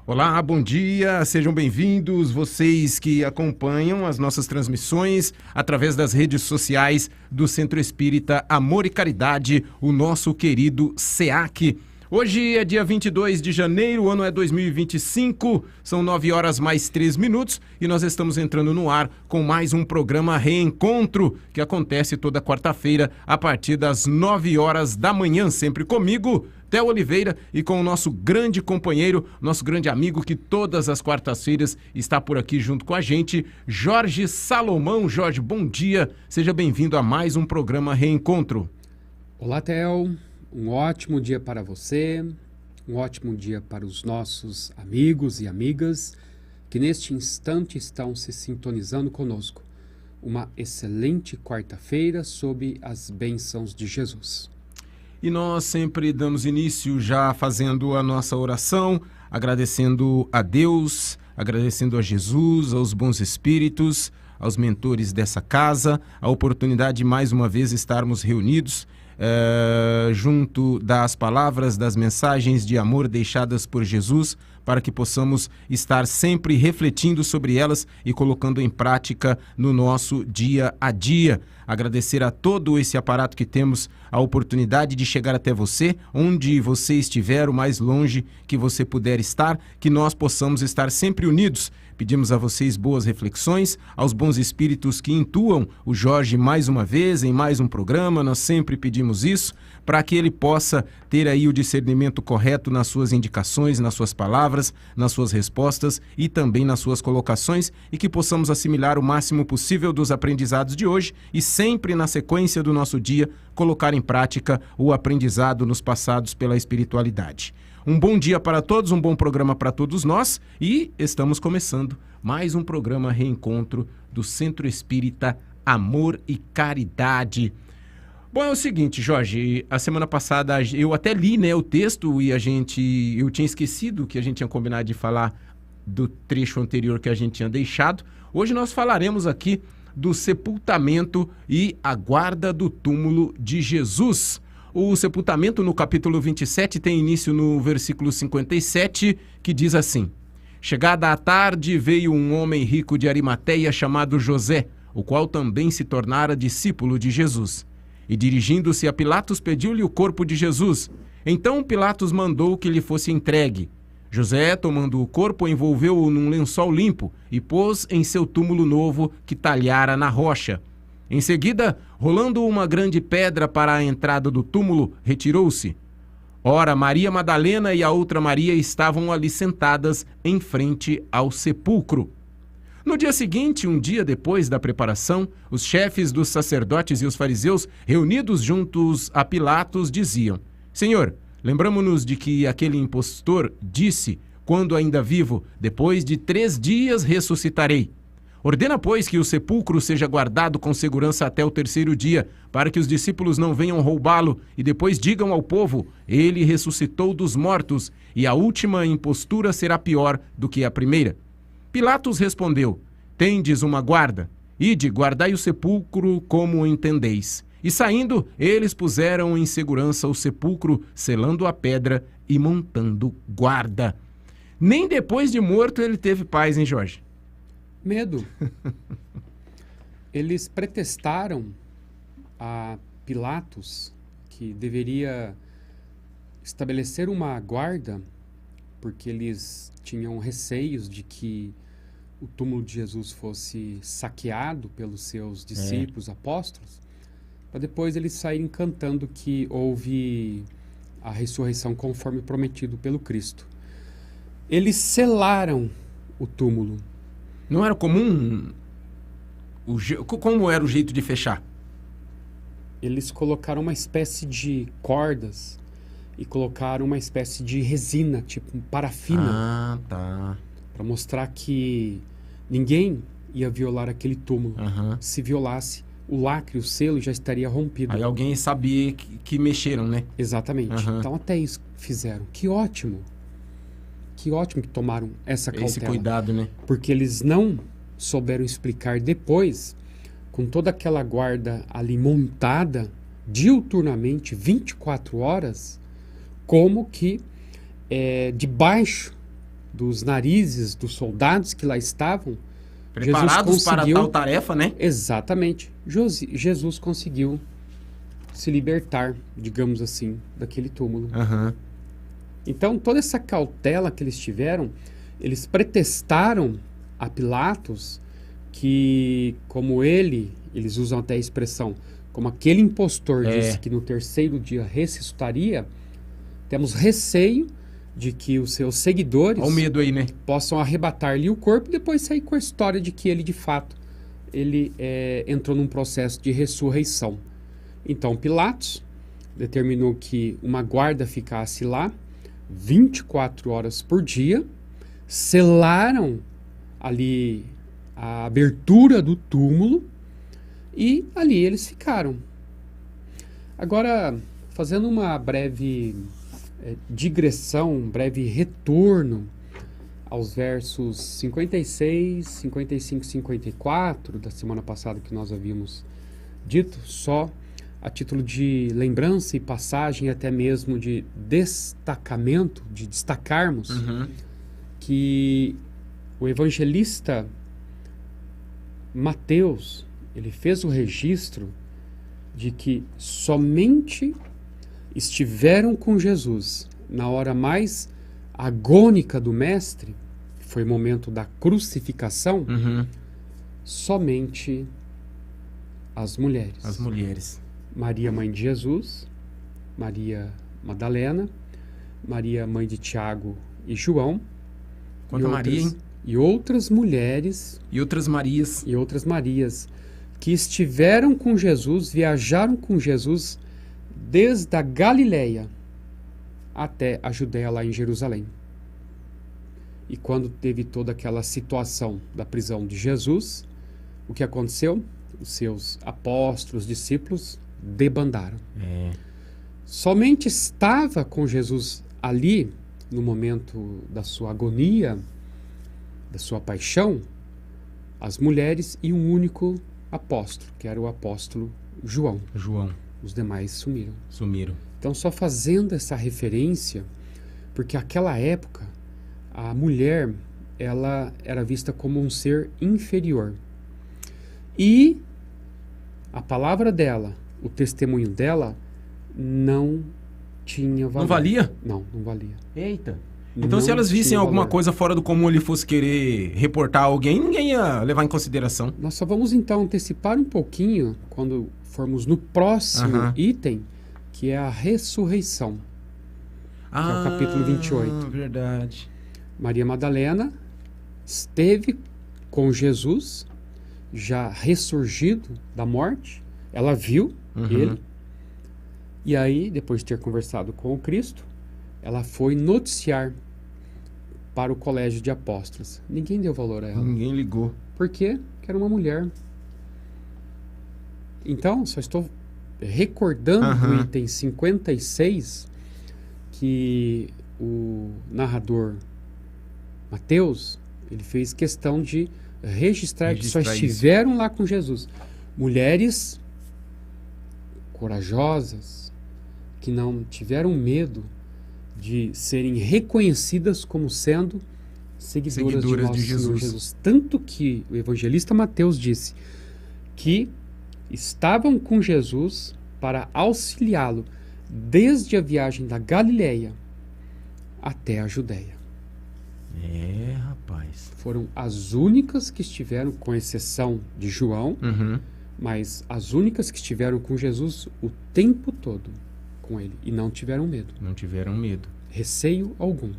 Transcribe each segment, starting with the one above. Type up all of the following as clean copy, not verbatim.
Olá, bom dia, sejam bem-vindos, vocês que acompanham as nossas transmissões através das redes sociais do Centro Espírita Amor e Caridade, o nosso querido SEAC. Hoje é dia 22 de janeiro, o ano é 2025, são 9 horas mais 3 minutos e nós estamos entrando no ar com mais um programa Reencontro, que acontece toda quarta-feira a partir das 9 horas da manhã, sempre comigo, Theo Oliveira, e com o nosso grande companheiro, nosso grande amigo que todas as quartas-feiras está por aqui junto com a gente, Jorge Salomão. Jorge, bom dia, seja bem-vindo a mais um programa Reencontro. Olá, Theo, um ótimo dia para você, um ótimo dia para os nossos amigos e amigas que neste instante estão se sintonizando conosco. Uma excelente quarta-feira sob as bênçãos de Jesus. E nós sempre damos início já fazendo a nossa oração, agradecendo a Deus, agradecendo a Jesus, aos bons espíritos, aos mentores dessa casa, a oportunidade de mais uma vez estarmos reunidos junto das palavras, das mensagens de amor deixadas por Jesus, para que possamos estar sempre refletindo sobre elas e colocando em prática no nosso dia a dia. Agradecer a todo esse aparato que temos a oportunidade de chegar até você, onde você estiver, o mais longe que você puder estar, que nós possamos estar sempre unidos. Pedimos a vocês boas reflexões, aos bons espíritos que intuam o Jorge mais uma vez, em mais um programa, nós sempre pedimos isso, para que ele possa ter aí o discernimento correto nas suas indicações, nas suas palavras, nas suas respostas e também nas suas colocações, e que possamos assimilar o máximo possível dos aprendizados de hoje e sempre na sequência do nosso dia colocar em prática o aprendizado nos passados pela espiritualidade. Um bom dia para todos, um bom programa para todos nós, e estamos começando mais um programa Reencontro do Centro Espírita Amor e Caridade. Bom, é o seguinte, Jorge, a semana passada eu até li, o texto e eu tinha esquecido que a gente tinha combinado de falar do trecho anterior que a gente tinha deixado. Hoje nós falaremos aqui do sepultamento e a guarda do túmulo de Jesus. O sepultamento no capítulo 27 tem início no versículo 57, que diz assim: Chegada a tarde, veio um homem rico de Arimateia chamado José, o qual também se tornara discípulo de Jesus. E dirigindo-se a Pilatos, pediu-lhe o corpo de Jesus. Então Pilatos mandou que lhe fosse entregue. José, tomando o corpo, envolveu-o num lençol limpo e pôs em seu túmulo novo que talhara na rocha. Em seguida, rolando uma grande pedra para a entrada do túmulo, retirou-se. Ora, Maria Madalena e a outra Maria estavam ali sentadas em frente ao sepulcro. No dia seguinte, um dia depois da preparação, os chefes dos sacerdotes e os fariseus, reunidos juntos a Pilatos, diziam: Senhor, lembramo-nos de que aquele impostor disse, quando ainda vivo, depois de 3 dias ressuscitarei. Ordena, pois, que o sepulcro seja guardado com segurança até o 3º dia, para que os discípulos não venham roubá-lo e depois digam ao povo: ele ressuscitou dos mortos, e a última impostura será pior do que a primeira. Pilatos respondeu: Tendes uma guarda? Ide, guardai o sepulcro como entendeis. E saindo, eles puseram em segurança o sepulcro, selando a pedra e montando guarda. Nem depois de morto ele teve paz, hein, Jorge? Medo. Eles pretextaram a Pilatos que deveria estabelecer uma guarda porque eles tinham receios de que o túmulo de Jesus fosse saqueado pelos seus discípulos, apóstolos, para depois eles saírem cantando que houve a ressurreição conforme prometido pelo Cristo. Eles selaram o túmulo. Não era comum? Como era o jeito de fechar? Eles colocaram uma espécie de cordas e colocaram uma espécie de resina, tipo parafina. Ah, tá. Para mostrar que ninguém ia violar aquele túmulo. Se violasse, o lacre, o selo já estaria rompido. Aí alguém sabia que mexeram, né? Exatamente. Então até isso fizeram. Que ótimo. Que ótimo que tomaram essa cautela. Esse cuidado, né? Porque eles não souberam explicar depois, com toda aquela guarda ali montada, diuturnamente, 24 horas, como que debaixo dos narizes dos soldados que lá estavam, Preparados para tal tarefa, né? Exatamente. Jesus conseguiu se libertar, digamos assim, daquele túmulo. Uhum. Então, toda essa cautela que eles tiveram, eles pretextaram a Pilatos que, como eles usam até a expressão, como aquele impostor disse que no terceiro dia ressuscitaria, temos receio de que os seus seguidores Olha o medo aí, né? possam arrebatar-lhe o corpo e depois sair com a história de que ele, de fato, entrou num processo de ressurreição. Então, Pilatos determinou que uma guarda ficasse lá 24 horas por dia, selaram ali a abertura do túmulo e ali eles ficaram. Agora, fazendo uma breve digressão, um breve retorno aos versos 56, 55 e 54 da semana passada que nós havíamos dito, só a título de lembrança e passagem, até mesmo de destacamento, de destacarmos que o evangelista Mateus, ele fez o registro de que somente estiveram com Jesus na hora mais agônica do mestre, que foi o momento da crucificação, somente as mulheres. As mulheres. Maria, mãe de Jesus, Maria Madalena, Maria, mãe de Tiago e João. Quanta Maria, hein? E outras mulheres. E outras Marias. E outras Marias que estiveram com Jesus, viajaram com Jesus desde a Galileia até a Judéia, lá em Jerusalém. E quando teve toda aquela situação da prisão de Jesus, o que aconteceu? Os seus apóstolos, discípulos, debandaram. Somente estava com Jesus ali, no momento da sua agonia, da sua paixão, as mulheres e um único apóstolo, que era o apóstolo João. Os demais sumiram. Então, só fazendo essa referência, porque naquela época, a mulher, ela era vista como um ser inferior. E a palavra dela, o testemunho dela, não tinha valor. Não valia? Não valia. Eita. Então, se elas vissem alguma coisa fora do comum, ele fosse querer reportar alguém, ninguém ia levar em consideração. Nós só vamos, então, antecipar um pouquinho, quando formos no próximo item, que é a ressurreição. Que é o capítulo 28. Verdade. Maria Madalena esteve com Jesus, já ressurgido da morte. Ela viu ele. E aí, depois de ter conversado com o Cristo, ela foi noticiar para o colégio de apóstolos. Ninguém deu valor a ela. Ninguém ligou. Por quê? Porque era uma mulher. Então, só estou recordando o item 56, que o narrador Mateus, ele fez questão de registrar que só estiveram lá com Jesus mulheres corajosas, que não tiveram medo de serem reconhecidas como sendo seguidoras de nosso Senhor Jesus. Tanto que o evangelista Mateus disse que estavam com Jesus para auxiliá-lo desde a viagem da Galileia até a Judéia. Rapaz. Foram as únicas que estiveram, com exceção de João, mas as únicas que estiveram com Jesus o tempo todo com ele e não tiveram medo. Não tiveram medo. Receio algum.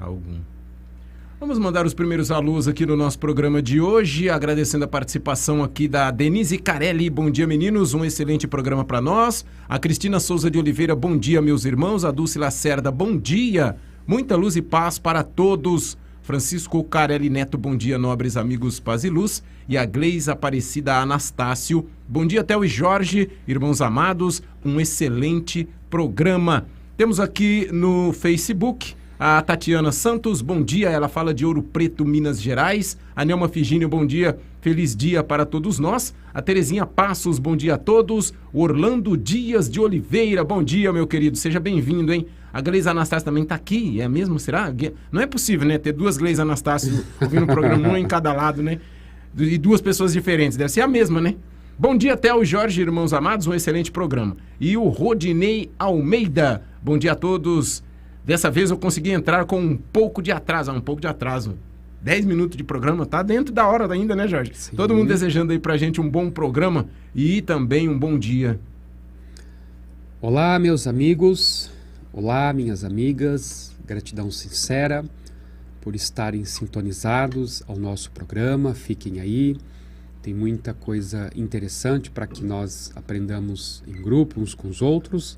Vamos mandar os primeiros alôs aqui no nosso programa de hoje, agradecendo a participação aqui da Denise Carelli. Bom dia, meninos, um excelente programa para nós. A Cristina Souza de Oliveira, bom dia, meus irmãos. A Dulce Lacerda, bom dia. Muita luz e paz para todos. Francisco Carelli Neto, bom dia, nobres amigos, paz e luz. E a Gleisa Aparecida Anastácio, bom dia, Theo e Jorge, irmãos amados, um excelente programa. Temos aqui no Facebook a Tatiana Santos, bom dia, ela fala de Ouro Preto, Minas Gerais. A Nelma Figínio, bom dia, feliz dia para todos nós. A Terezinha Passos, bom dia a todos. O Orlando Dias de Oliveira, bom dia, meu querido, seja bem-vindo, hein? A Gleise Anastácio também está aqui, é mesmo? Será? Não é possível, né? Ter duas Gleise Anastácio ouvindo o programa, uma em cada lado, né? E duas pessoas diferentes. Deve ser a mesma, né? Bom dia, Theo e Jorge, irmãos amados, um excelente programa. E o Rodinei Almeida. Bom dia a todos. Dessa vez eu consegui entrar com um pouco de atraso. 10 minutos de programa, tá dentro da hora ainda, né, Jorge? Sim. Todo mundo desejando aí pra gente um bom programa e também um bom dia. Olá, meus amigos. Olá, minhas amigas. Gratidão sincera por estarem sintonizados ao nosso programa. Fiquem aí. Tem muita coisa interessante para que nós aprendamos em grupo, uns com os outros.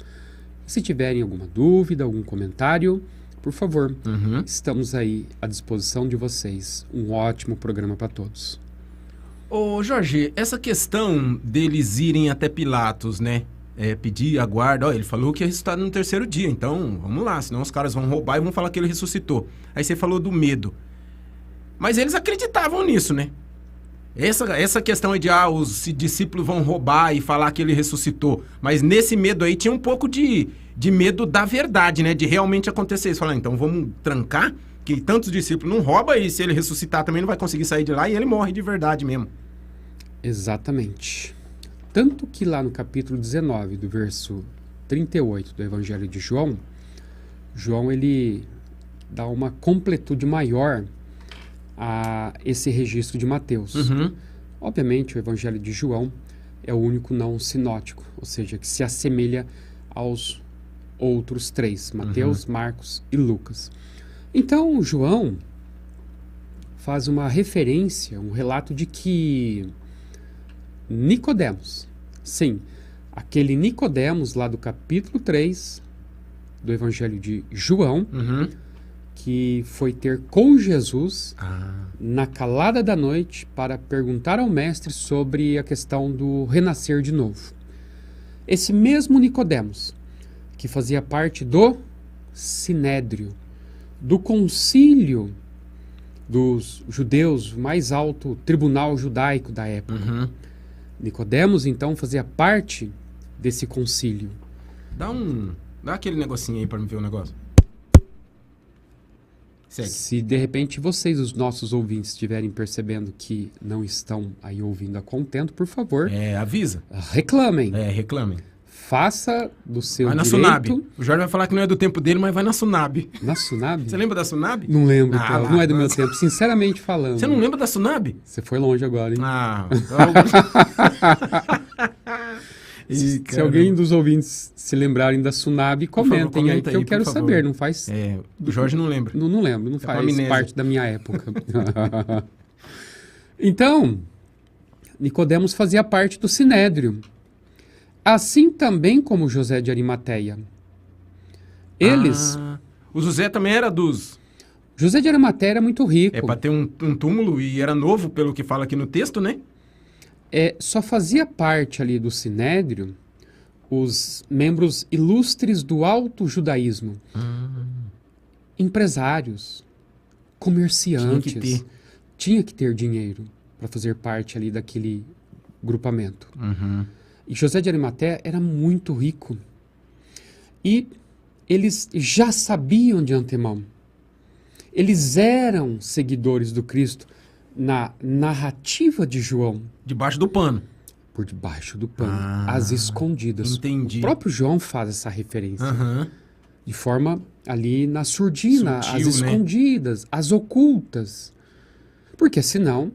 Se tiverem alguma dúvida, algum comentário, por favor, estamos aí à disposição de vocês. Um ótimo programa para todos. Ô Jorge, essa questão deles irem até Pilatos, né? Pedir a guarda, ele falou que ia ressuscitar no terceiro dia, então vamos lá, senão os caras vão roubar e vão falar que ele ressuscitou. Aí você falou do medo. Mas eles acreditavam nisso, né? Essa questão aí de os discípulos vão roubar e falar que ele ressuscitou. Mas nesse medo aí tinha um pouco de medo da verdade, né? De realmente acontecer isso. Falar, então vamos trancar, que tantos discípulos não roubam e se ele ressuscitar também não vai conseguir sair de lá e ele morre de verdade mesmo. Exatamente. Tanto que lá no capítulo 19, do verso 38 do Evangelho de João, João ele dá uma completude maior a esse registro de Mateus. Obviamente, o Evangelho de João é o único não sinótico, ou seja, que se assemelha aos outros três, Mateus, Marcos e Lucas. Então, João faz uma referência, um relato de que Nicodemos, sim, aquele Nicodemos lá do capítulo 3 do Evangelho de João, que foi ter com Jesus na calada da noite para perguntar ao mestre sobre a questão do renascer de novo. Esse mesmo Nicodemos, que fazia parte do Sinédrio, do concílio dos judeus, o mais alto tribunal judaico da época. Nicodemos, então, fazia parte desse concílio. Dá aquele negocinho aí para me ver o negócio. Segue. Se de repente vocês, os nossos ouvintes, estiverem percebendo que não estão aí ouvindo a contento, por favor, avisa. Reclamem. Reclamem. Faça do seu vai na direito. Sunab. O Jorge vai falar que não é do tempo dele, mas vai na Sunab. Na Sunab? Você lembra da Sunab? Não lembro, não é do meu tempo, sinceramente falando. Você não lembra da Sunab? Você foi longe agora, hein? Se alguém dos ouvintes se lembrarem da Sunab, comentem aí, que eu quero saber. Não faz... o Jorge não lembra. Não lembro, não faz parte da minha época. Então, Nicodemos fazia parte do Sinédrio. Assim também como José de Arimateia. Eles... o José também era dos... José de Arimateia era muito rico. Para ter um túmulo e era novo, pelo que fala aqui no texto, né? Só fazia parte ali do Sinédrio os membros ilustres do alto judaísmo. Empresários, comerciantes. Tinha que ter dinheiro para fazer parte ali daquele grupamento. E José de Arimateia era muito rico. E eles já sabiam de antemão. Eles eram seguidores do Cristo na narrativa de João. Debaixo do pano. Por debaixo do pano. Às escondidas. Entendi. O próprio João faz essa referência. De forma ali na surdina, sutil, às escondidas, né? Às ocultas. Porque senão,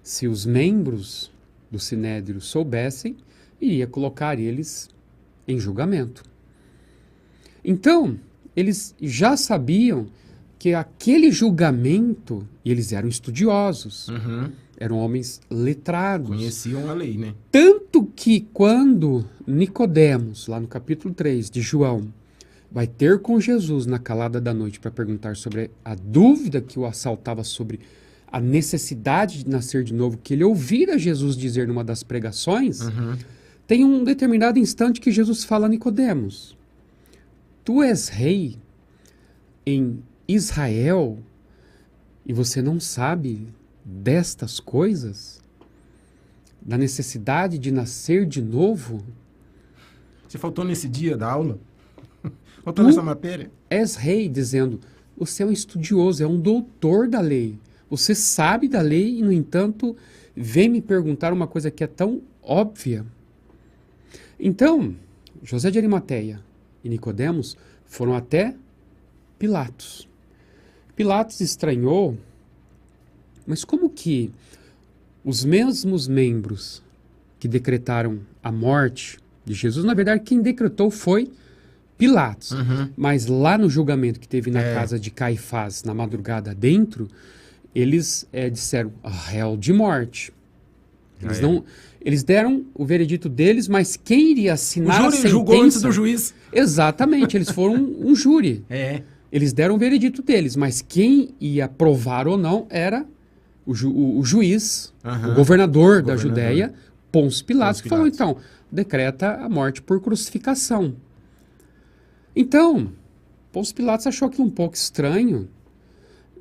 se os membros do Sinédrio soubessem, iria colocar eles em julgamento. Então, eles já sabiam que aquele julgamento, e eles eram estudiosos, eram homens letrados. Conheciam a lei, né? Tanto que quando Nicodemos, lá no capítulo 3 de João, vai ter com Jesus na calada da noite para perguntar sobre a dúvida que o assaltava sobre a necessidade de nascer de novo, que ele ouvira Jesus dizer numa das pregações, tem um determinado instante que Jesus fala a Nicodemos: tu és rei em Israel e você não sabe destas coisas? Da necessidade de nascer de novo? Você faltou nesse dia da aula? Faltou nessa matéria? És rei, dizendo, você é um estudioso, é um doutor da lei. Você sabe da lei e, no entanto, vem me perguntar uma coisa que é tão óbvia. Então, José de Arimateia e Nicodemos foram até Pilatos. Pilatos estranhou, mas como que os mesmos membros que decretaram a morte de Jesus, na verdade, quem decretou foi Pilatos. Mas lá no julgamento que teve na casa de Caifás, na madrugada dentro, eles disseram réu de morte. Eles deram o veredito deles, mas quem iria assinar a sentença... julgou antes do juiz. Exatamente, eles foram um júri. Eles deram o veredito deles, mas quem ia provar ou não era o juiz, o governador da Judéia, Pôncio Pilatos, que falou, então, decreta a morte por crucificação. Então, Pôncio Pilatos achou aquilo um pouco estranho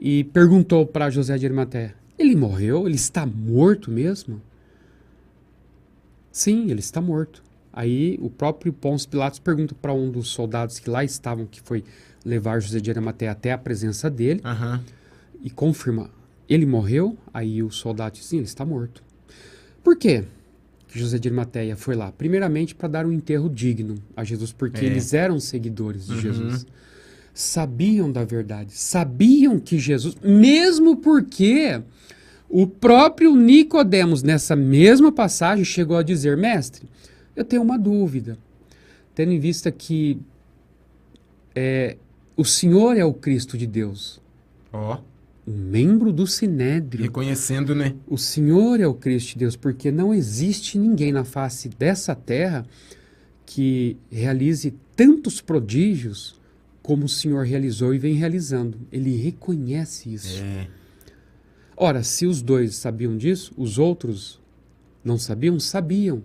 e perguntou para José de Arimateia, ele morreu? Ele está morto mesmo? Sim, ele está morto. Aí o próprio Pôncio Pilatos pergunta para um dos soldados que lá estavam, que foi levar José de Arimateia até a presença dele, e confirma, ele morreu? Aí o soldado diz, sim, ele está morto. Por quê que José de Arimateia foi lá? Primeiramente para dar um enterro digno a Jesus, porque eles eram seguidores de Jesus. Sabiam da verdade, sabiam que Jesus, mesmo porque o próprio Nicodemos, nessa mesma passagem, chegou a dizer, mestre, eu tenho uma dúvida, tendo em vista que o Senhor é o Cristo de Deus. Um membro do Sinédrio. Reconhecendo, né? O Senhor é o Cristo de Deus, porque não existe ninguém na face dessa terra que realize tantos prodígios como o Senhor realizou e vem realizando. Ele reconhece isso. Ora, se os dois sabiam disso, os outros não sabiam? Sabiam.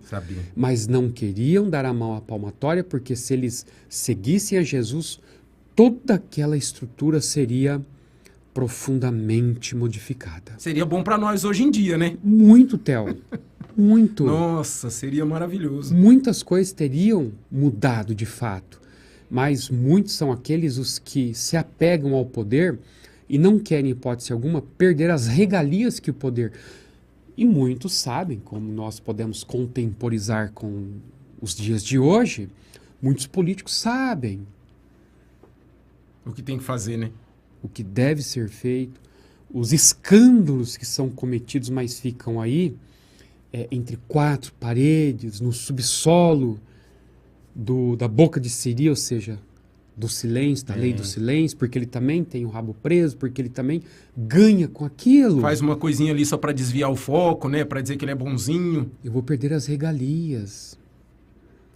Mas não queriam dar a mão à palmatória, porque se eles seguissem a Jesus, toda aquela estrutura seria profundamente modificada. Seria bom para nós hoje em dia, né? Muito, Theo. Muito. Nossa, seria maravilhoso. Muitas coisas teriam mudado de fato, mas muitos são aqueles os que se apegam ao poder e não querem, em hipótese alguma, perder as regalias que o poder... E muitos sabem, como nós podemos contemporizar com os dias de hoje, muitos políticos sabem o que tem que fazer, né? O que deve ser feito, os escândalos que são cometidos, mas ficam aí entre quatro paredes, no subsolo da boca de Siri, ou seja, do silêncio, da lei do silêncio, porque ele também tem o rabo preso, porque ele também ganha com aquilo. Faz uma coisinha ali só para desviar o foco, né? Para dizer que ele é bonzinho. Eu vou perder as regalias.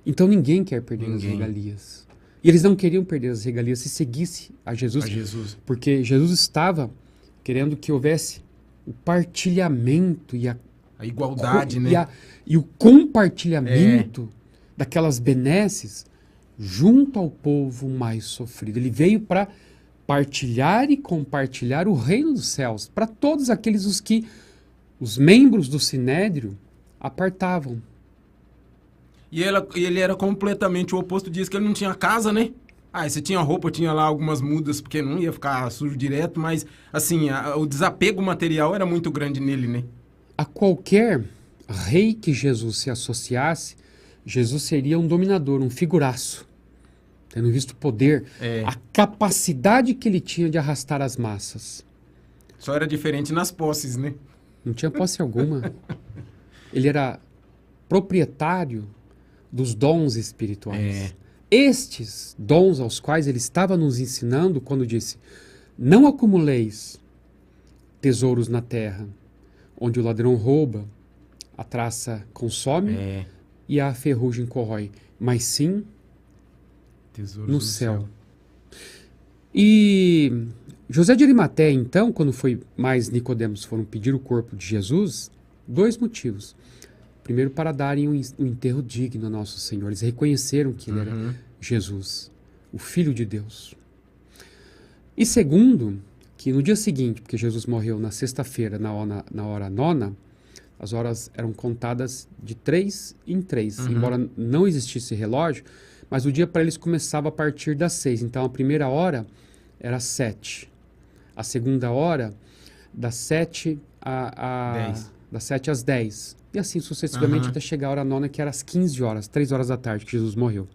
Então ninguém quer perder as regalias. E eles não queriam perder as regalias se seguisse a Jesus. Porque Jesus estava querendo que houvesse o partilhamento e a igualdade, né? E o compartilhamento daquelas benesses junto ao povo mais sofrido. Ele veio para partilhar e compartilhar o reino dos céus para todos aqueles os membros do Sinédrio apartavam. E ele era completamente o oposto disso, que ele não tinha casa, né? Se tinha roupa, tinha lá algumas mudas, porque não ia ficar sujo direto, mas, assim, o desapego material era muito grande nele, né? A qualquer rei que Jesus se associasse, Jesus seria um dominador, um figuraço. Tendo visto o poder, a capacidade que ele tinha de arrastar as massas. Só era diferente nas posses, né? Não tinha posse alguma. Ele era proprietário dos dons espirituais. Estes dons aos quais ele estava nos ensinando quando disse, não acumuleis tesouros na terra, onde o ladrão rouba, a traça consome e a ferrugem corrói, mas sim tesouros no céu. E José de Arimateia, então, quando foi mais Nicodemos foram pedir o corpo de Jesus, 2 motivos. Primeiro, para darem um enterro digno a Nosso Senhor. Eles reconheceram que ele era Jesus, o Filho de Deus. E segundo, que no dia seguinte, porque Jesus morreu na sexta-feira, na hora 9, as horas eram contadas de 3 em 3. Embora não existisse relógio, Mas o dia para eles começava a partir das 6. Então a primeira hora era às 7. A segunda hora, das 7 das 7 às 10. E assim sucessivamente até chegar a hora nona, que era às 15 horas, 3 horas da tarde, que Jesus morreu.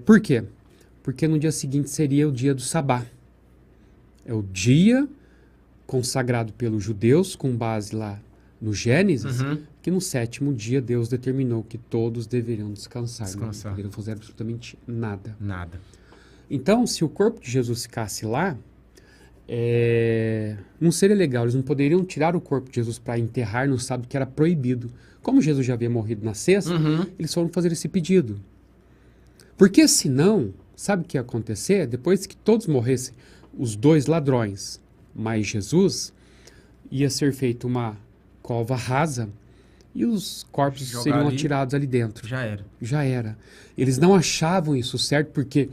Por quê? Porque no dia seguinte seria o dia do Sabá. É o dia consagrado pelos judeus, com base lá no Gênesis, que no 7º dia Deus determinou que todos deveriam descansar. Não poderiam fazer absolutamente nada. Nada. Então, se o corpo de Jesus ficasse lá, não seria legal. Eles não poderiam tirar o corpo de Jesus para enterrar no sábado, que era proibido. Como Jesus já havia morrido na sexta, eles foram fazer esse pedido. Porque senão, sabe o que ia acontecer? Depois que todos morressem, os 2 ladrões, mais Jesus, ia ser feita uma cova rasa e os corpos seriam atirados ali dentro. Já era. Já era. Eles não achavam isso certo porque,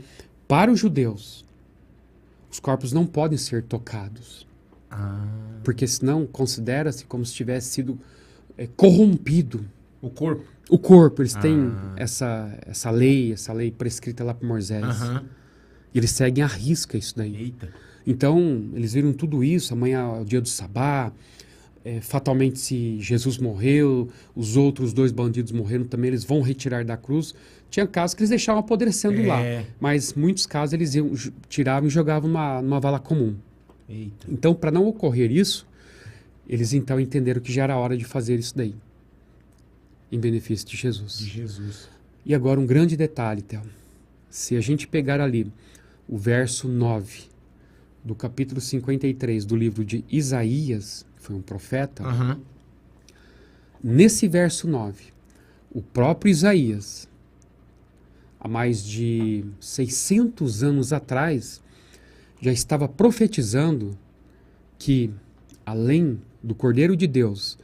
para os judeus, os corpos não podem ser tocados. Porque senão considera-se como se tivesse sido corrompido. O corpo? O corpo. Eles têm essa lei prescrita lá por Moisés. E eles seguem à risca isso daí. Eita. Então, eles viram tudo isso. Amanhã é o dia do Sabá. Fatalmente, se Jesus morreu, os outros 2 bandidos morreram também, eles vão retirar da cruz. Tinha casos que eles deixavam apodrecendo lá. Mas muitos casos eles tiravam e jogavam numa vala comum. Eita. Então, para não ocorrer isso, eles então entenderam que já era hora de fazer isso daí. Em benefício de Jesus. De Jesus. E agora um grande detalhe, Theo. Se a gente pegar ali o verso 9 do capítulo 53 do livro de Isaías, que foi um profeta, nesse verso 9, o próprio Isaías, há mais de 600 anos atrás, já estava profetizando que, além do Cordeiro de Deus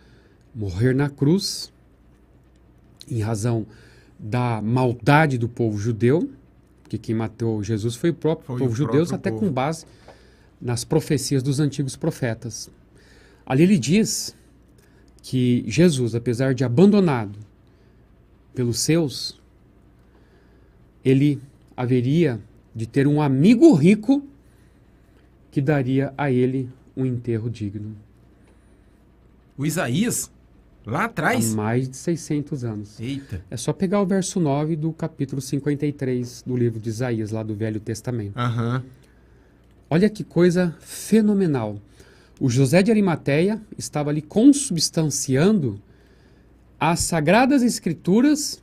morrer na cruz, em razão da maldade do povo judeu, porque quem matou Jesus foi o próprio povo judeu, até com base nas profecias dos antigos profetas. Ali ele diz que Jesus, apesar de abandonado pelos seus, ele haveria de ter um amigo rico que daria a ele um enterro digno. O Isaías? Lá atrás? Há mais de 600 anos. Eita. É só pegar o verso 9 do capítulo 53 do livro de Isaías, lá do Velho Testamento. Olha que coisa fenomenal. O José de Arimateia estava ali consubstanciando as Sagradas Escrituras,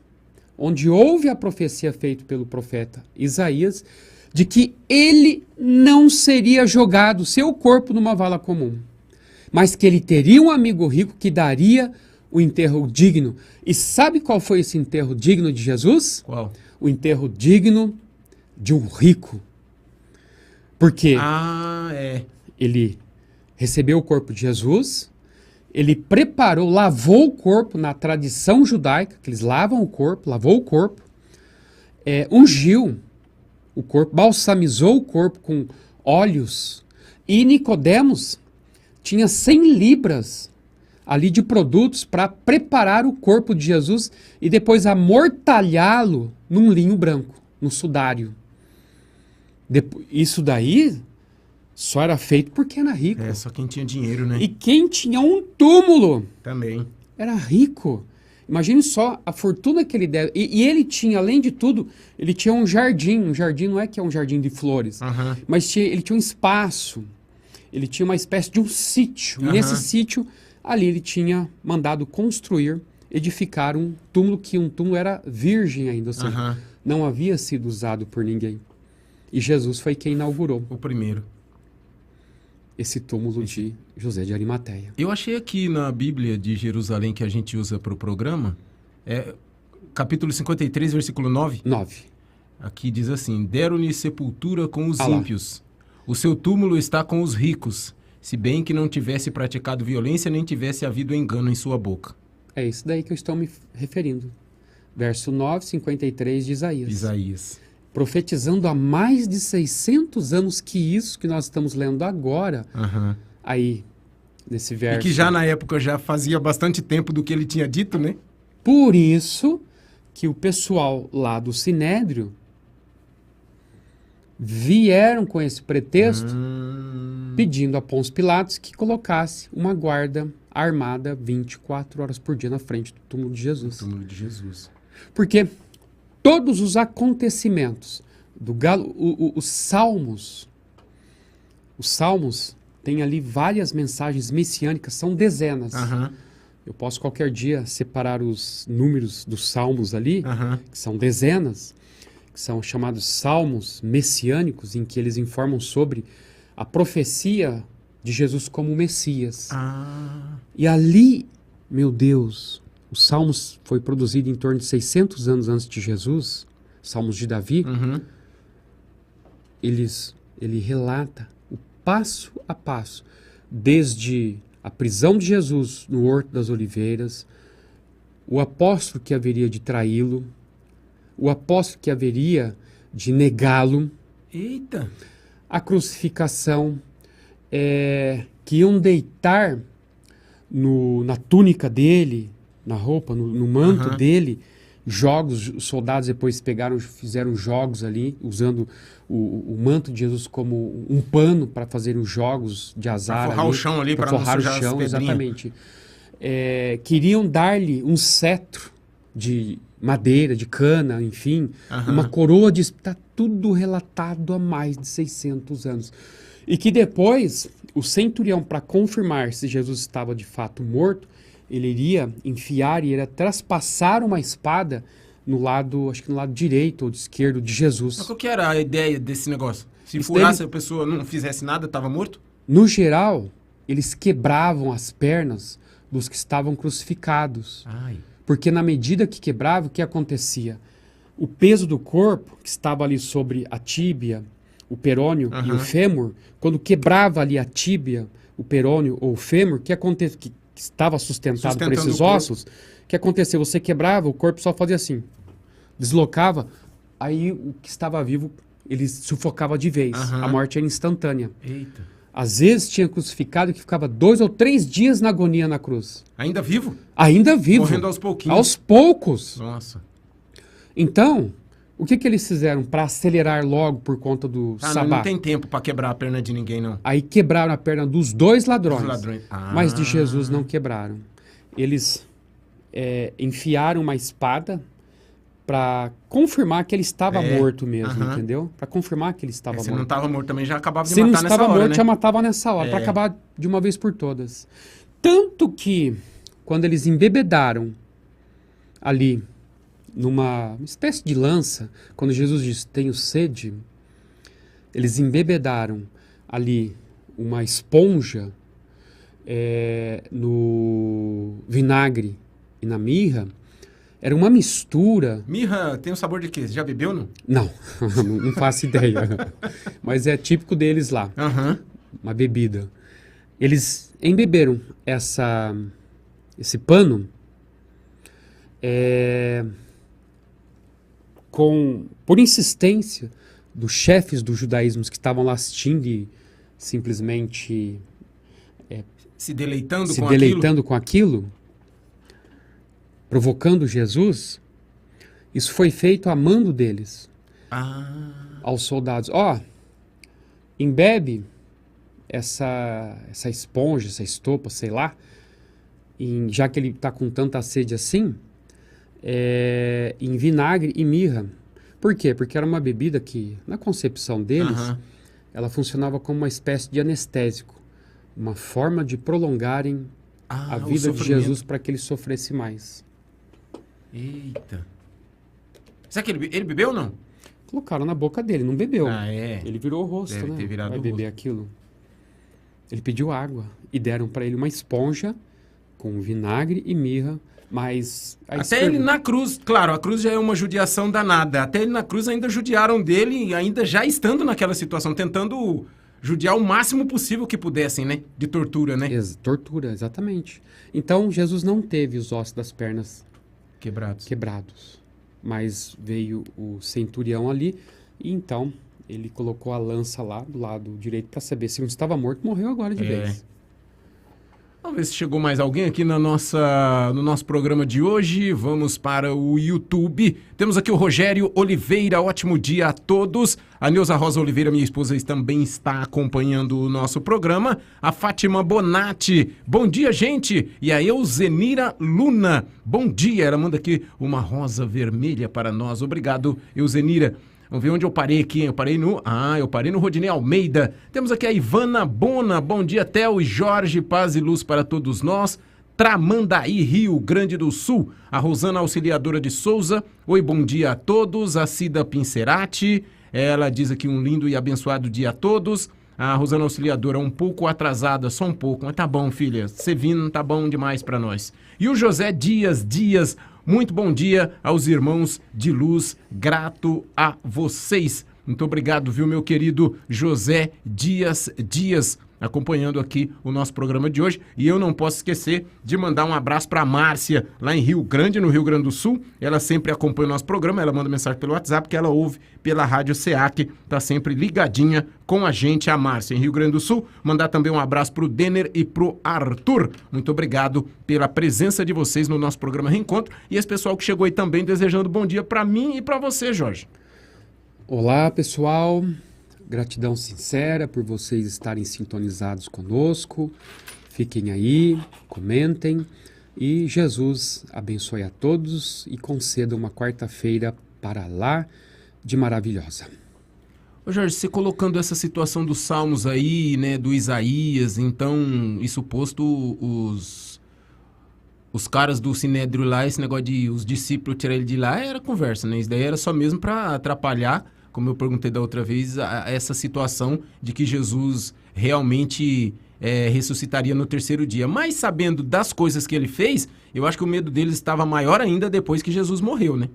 onde houve a profecia feita pelo profeta Isaías, de que ele não seria jogado, seu corpo, numa vala comum, mas que ele teria um amigo rico que daria o enterro digno. E sabe qual foi esse enterro digno de Jesus? Qual? O enterro digno de um rico. Porque ele recebeu o corpo de Jesus, ele preparou, lavou o corpo na tradição judaica, que eles lavam o corpo, lavou o corpo, ungiu o corpo, balsamizou o corpo com óleos, e Nicodemos tinha 100 libras ali de produtos para preparar o corpo de Jesus e depois amortalhá-lo num linho branco, no sudário. Isso daí só era feito porque era rico. Só quem tinha dinheiro, né? E quem tinha um túmulo também era rico. Imagine só a fortuna que ele deve. E ele tinha, além de tudo, ele tinha um jardim. Um jardim não é que é um jardim de flores, mas ele tinha um espaço. Ele tinha uma espécie de um sítio. E nesse sítio, ali ele tinha mandado construir, edificar um túmulo, que um túmulo era virgem ainda, ou seja, não havia sido usado por ninguém. E Jesus foi quem inaugurou o primeiro. Esse túmulo de José de Arimateia. Eu achei aqui na Bíblia de Jerusalém, que a gente usa para o programa, capítulo 53, versículo 9. 9. Aqui diz assim: deram-lhe sepultura com os ímpios. O seu túmulo está com os ricos, se bem que não tivesse praticado violência, nem tivesse havido engano em sua boca. É isso daí que eu estou me referindo. Verso 9, 53 de Isaías. Profetizando há mais de 600 anos que isso que nós estamos lendo agora, aí, nesse verso. E que já na época já fazia bastante tempo do que ele tinha dito, né? Por isso que o pessoal lá do Sinédrio vieram com esse pretexto pedindo a Pôncio Pilatos que colocasse uma guarda armada 24 horas por dia na frente do túmulo de Jesus. O túmulo de Jesus. Porque todos os acontecimentos do galo, os salmos têm ali várias mensagens messiânicas, são dezenas. Eu posso qualquer dia separar os números dos salmos ali, que são dezenas, que são chamados salmos messiânicos, em que eles informam sobre a profecia de Jesus como Messias. E ali, meu Deus, os Salmos foi produzido em torno de 600 anos antes de Jesus, Salmos de Davi. Ele relata o passo a passo, desde a prisão de Jesus no Horto das Oliveiras, o apóstolo que haveria de traí-lo, o apóstolo que haveria de negá-lo, Eita! a crucificação, que iam deitar na túnica dele, na roupa, no manto dele, jogos. Os soldados depois fizeram jogos ali, usando o manto de Jesus como um pano para fazer os jogos de azar. Para forrar o chão ali, para não forrar o sujar chão, as pedrinhas. exatamente. Queriam dar-lhe um cetro de madeira, de cana, enfim, uma coroa de... Está tudo relatado há mais de 600 anos. E que depois, o centurião, para confirmar se Jesus estava de fato morto, ele iria enfiar e iria traspassar uma espada no lado, acho que no lado direito ou esquerdo de Jesus. Mas qual que era a ideia desse negócio? Se furasse, a pessoa não fizesse nada, estava morto? No geral, eles quebravam as pernas dos que estavam crucificados. Porque na medida que quebrava, o que acontecia? O peso do corpo, que estava ali sobre a tíbia, o perônio e o fêmur, quando quebrava ali a tíbia, o perônio ou o fêmur, que estava sustentado por esses ossos, o que acontecia? Você quebrava, o corpo só fazia assim, deslocava, aí o que estava vivo, ele sufocava de vez. A morte era instantânea. Eita. Às vezes tinha crucificado que ficava 2 ou 3 dias na agonia na cruz. Ainda vivo? Ainda vivo. Morrendo aos pouquinhos. Aos poucos. Nossa. Então, o que eles fizeram para acelerar logo por conta do sabá? Não tem tempo para quebrar a perna de ninguém, não. Aí quebraram a perna dos 2 ladrões. Dos ladrões. Mas de Jesus não quebraram. Eles enfiaram uma espada para confirmar que ele estava morto mesmo, entendeu? Para confirmar que ele estava morto. Se não estava morto também, já acabava de matar nessa hora, Se não estava morto, já matava nessa hora, para acabar de uma vez por todas. Tanto que, quando eles embebedaram ali, numa espécie de lança, quando Jesus disse, tenho sede, eles embebedaram ali uma esponja no vinagre e na mirra. Era uma mistura... Mirra tem um sabor de quê? Você já bebeu, não? Não, não faço ideia. Mas é típico deles lá. Uma bebida. Eles embeberam esse pano por insistência dos chefes dos judaísmos que estavam lá assistindo e simplesmente se deleitando com aquilo, provocando Jesus. Isso foi feito a mando deles, aos soldados. Embebe essa esponja, essa estopa, sei lá, já que ele está com tanta sede assim, em vinagre e mirra. Por quê? Porque era uma bebida que, na concepção deles, ela funcionava como uma espécie de anestésico, uma forma de prolongarem a vida de Jesus para que ele sofresse mais. Eita. Será que ele bebeu ou não? Colocaram na boca dele, não bebeu. Ele virou o rosto, Deve ter virado Vai o beber rosto. aquilo. Ele pediu água e deram para ele uma esponja com vinagre e mirra, mas... Até ele na cruz, claro, a cruz já é uma judiação danada. Até ele na cruz ainda judiaram dele, ainda já estando naquela situação, tentando judiar o máximo possível que pudessem, né? De tortura, né? Tortura, exatamente. Então, Jesus não teve os ossos das pernas quebrados. Mas veio o centurião ali e então ele colocou a lança lá do lado direito para saber se um estava morto, morreu agora de vez. Vamos ver se chegou mais alguém aqui no nosso programa de hoje. Vamos para o YouTube. Temos aqui o Rogério Oliveira. Ótimo dia a todos. A Neuza Rosa Oliveira, minha esposa, também está acompanhando o nosso programa. A Fátima Bonatti. Bom dia, gente. E a Euzenira Luna. Bom dia. Ela manda aqui uma rosa vermelha para nós. Obrigado, Euzenira. Vamos ver onde eu parei aqui. Eu parei no Rodinei Almeida. Temos aqui a Ivana Bona. Bom dia, Theo e Jorge. Paz e luz para todos nós. Tramandaí, Rio Grande do Sul. A Rosana Auxiliadora de Souza. Oi, bom dia a todos. A Cida Pincerati. Ela diz aqui um lindo e abençoado dia a todos. A Rosana Auxiliadora um pouco atrasada, só um pouco. Mas tá bom, filha. Você vindo tá bom demais para nós. E o José Dias. Muito bom dia aos irmãos de luz, grato a vocês. Muito obrigado, viu, meu querido José Dias, acompanhando aqui o nosso programa de hoje. E eu não posso esquecer de mandar um abraço para a Márcia, lá em Rio Grande, no Rio Grande do Sul. Ela sempre acompanha o nosso programa, ela manda mensagem pelo WhatsApp, que ela ouve pela Rádio SEAC, tá sempre ligadinha com a gente, a Márcia, em Rio Grande do Sul. Mandar também um abraço pro Denner e pro Arthur. Muito obrigado pela presença de vocês no nosso programa Reencontro. E esse pessoal que chegou aí também desejando bom dia para mim e para você, Jorge. Olá, pessoal. Gratidão sincera por vocês estarem sintonizados conosco. Fiquem aí, comentem. E Jesus abençoe a todos e conceda uma quarta-feira para lá de maravilhosa. Ô Jorge, você colocando essa situação dos Salmos aí, né, do Isaías, então, isso posto, os caras do Sinédrio lá, esse negócio de os discípulos tirar ele de lá, era conversa, né? Isso daí era só mesmo para atrapalhar, como eu perguntei da outra vez, essa situação de que Jesus realmente ressuscitaria no terceiro dia. Mas sabendo das coisas que ele fez, eu acho que o medo deles estava maior ainda depois que Jesus morreu, né?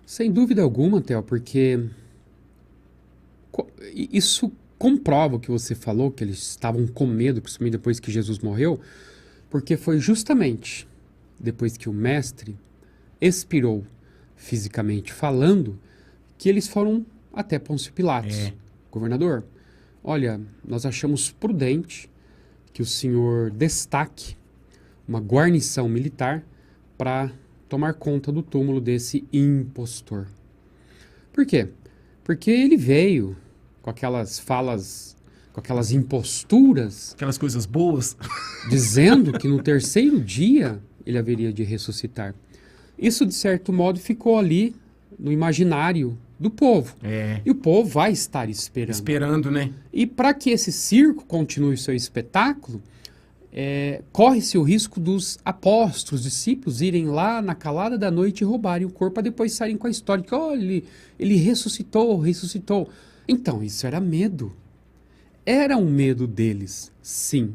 Sem dúvida alguma, Theo, porque isso comprova o que você falou, que eles estavam com medo, principalmente depois que Jesus morreu, porque foi justamente depois que o mestre expirou, fisicamente falando, que eles foram até Pôncio Pilatos. Governador, olha, nós achamos prudente que o senhor destaque uma guarnição militar para tomar conta do túmulo desse impostor. Por quê? Porque ele veio com aquelas falas, com aquelas imposturas, aquelas coisas boas, dizendo que no terceiro dia ele haveria de ressuscitar. Isso, de certo modo, ficou ali no imaginário do povo. E o povo vai estar esperando. Esperando, né? E para que esse circo continue seu espetáculo, corre-se o risco dos apóstolos, discípulos, irem lá na calada da noite e roubarem o corpo para depois saírem com a história de que ele ressuscitou. Então, isso era medo. Era um medo deles, sim.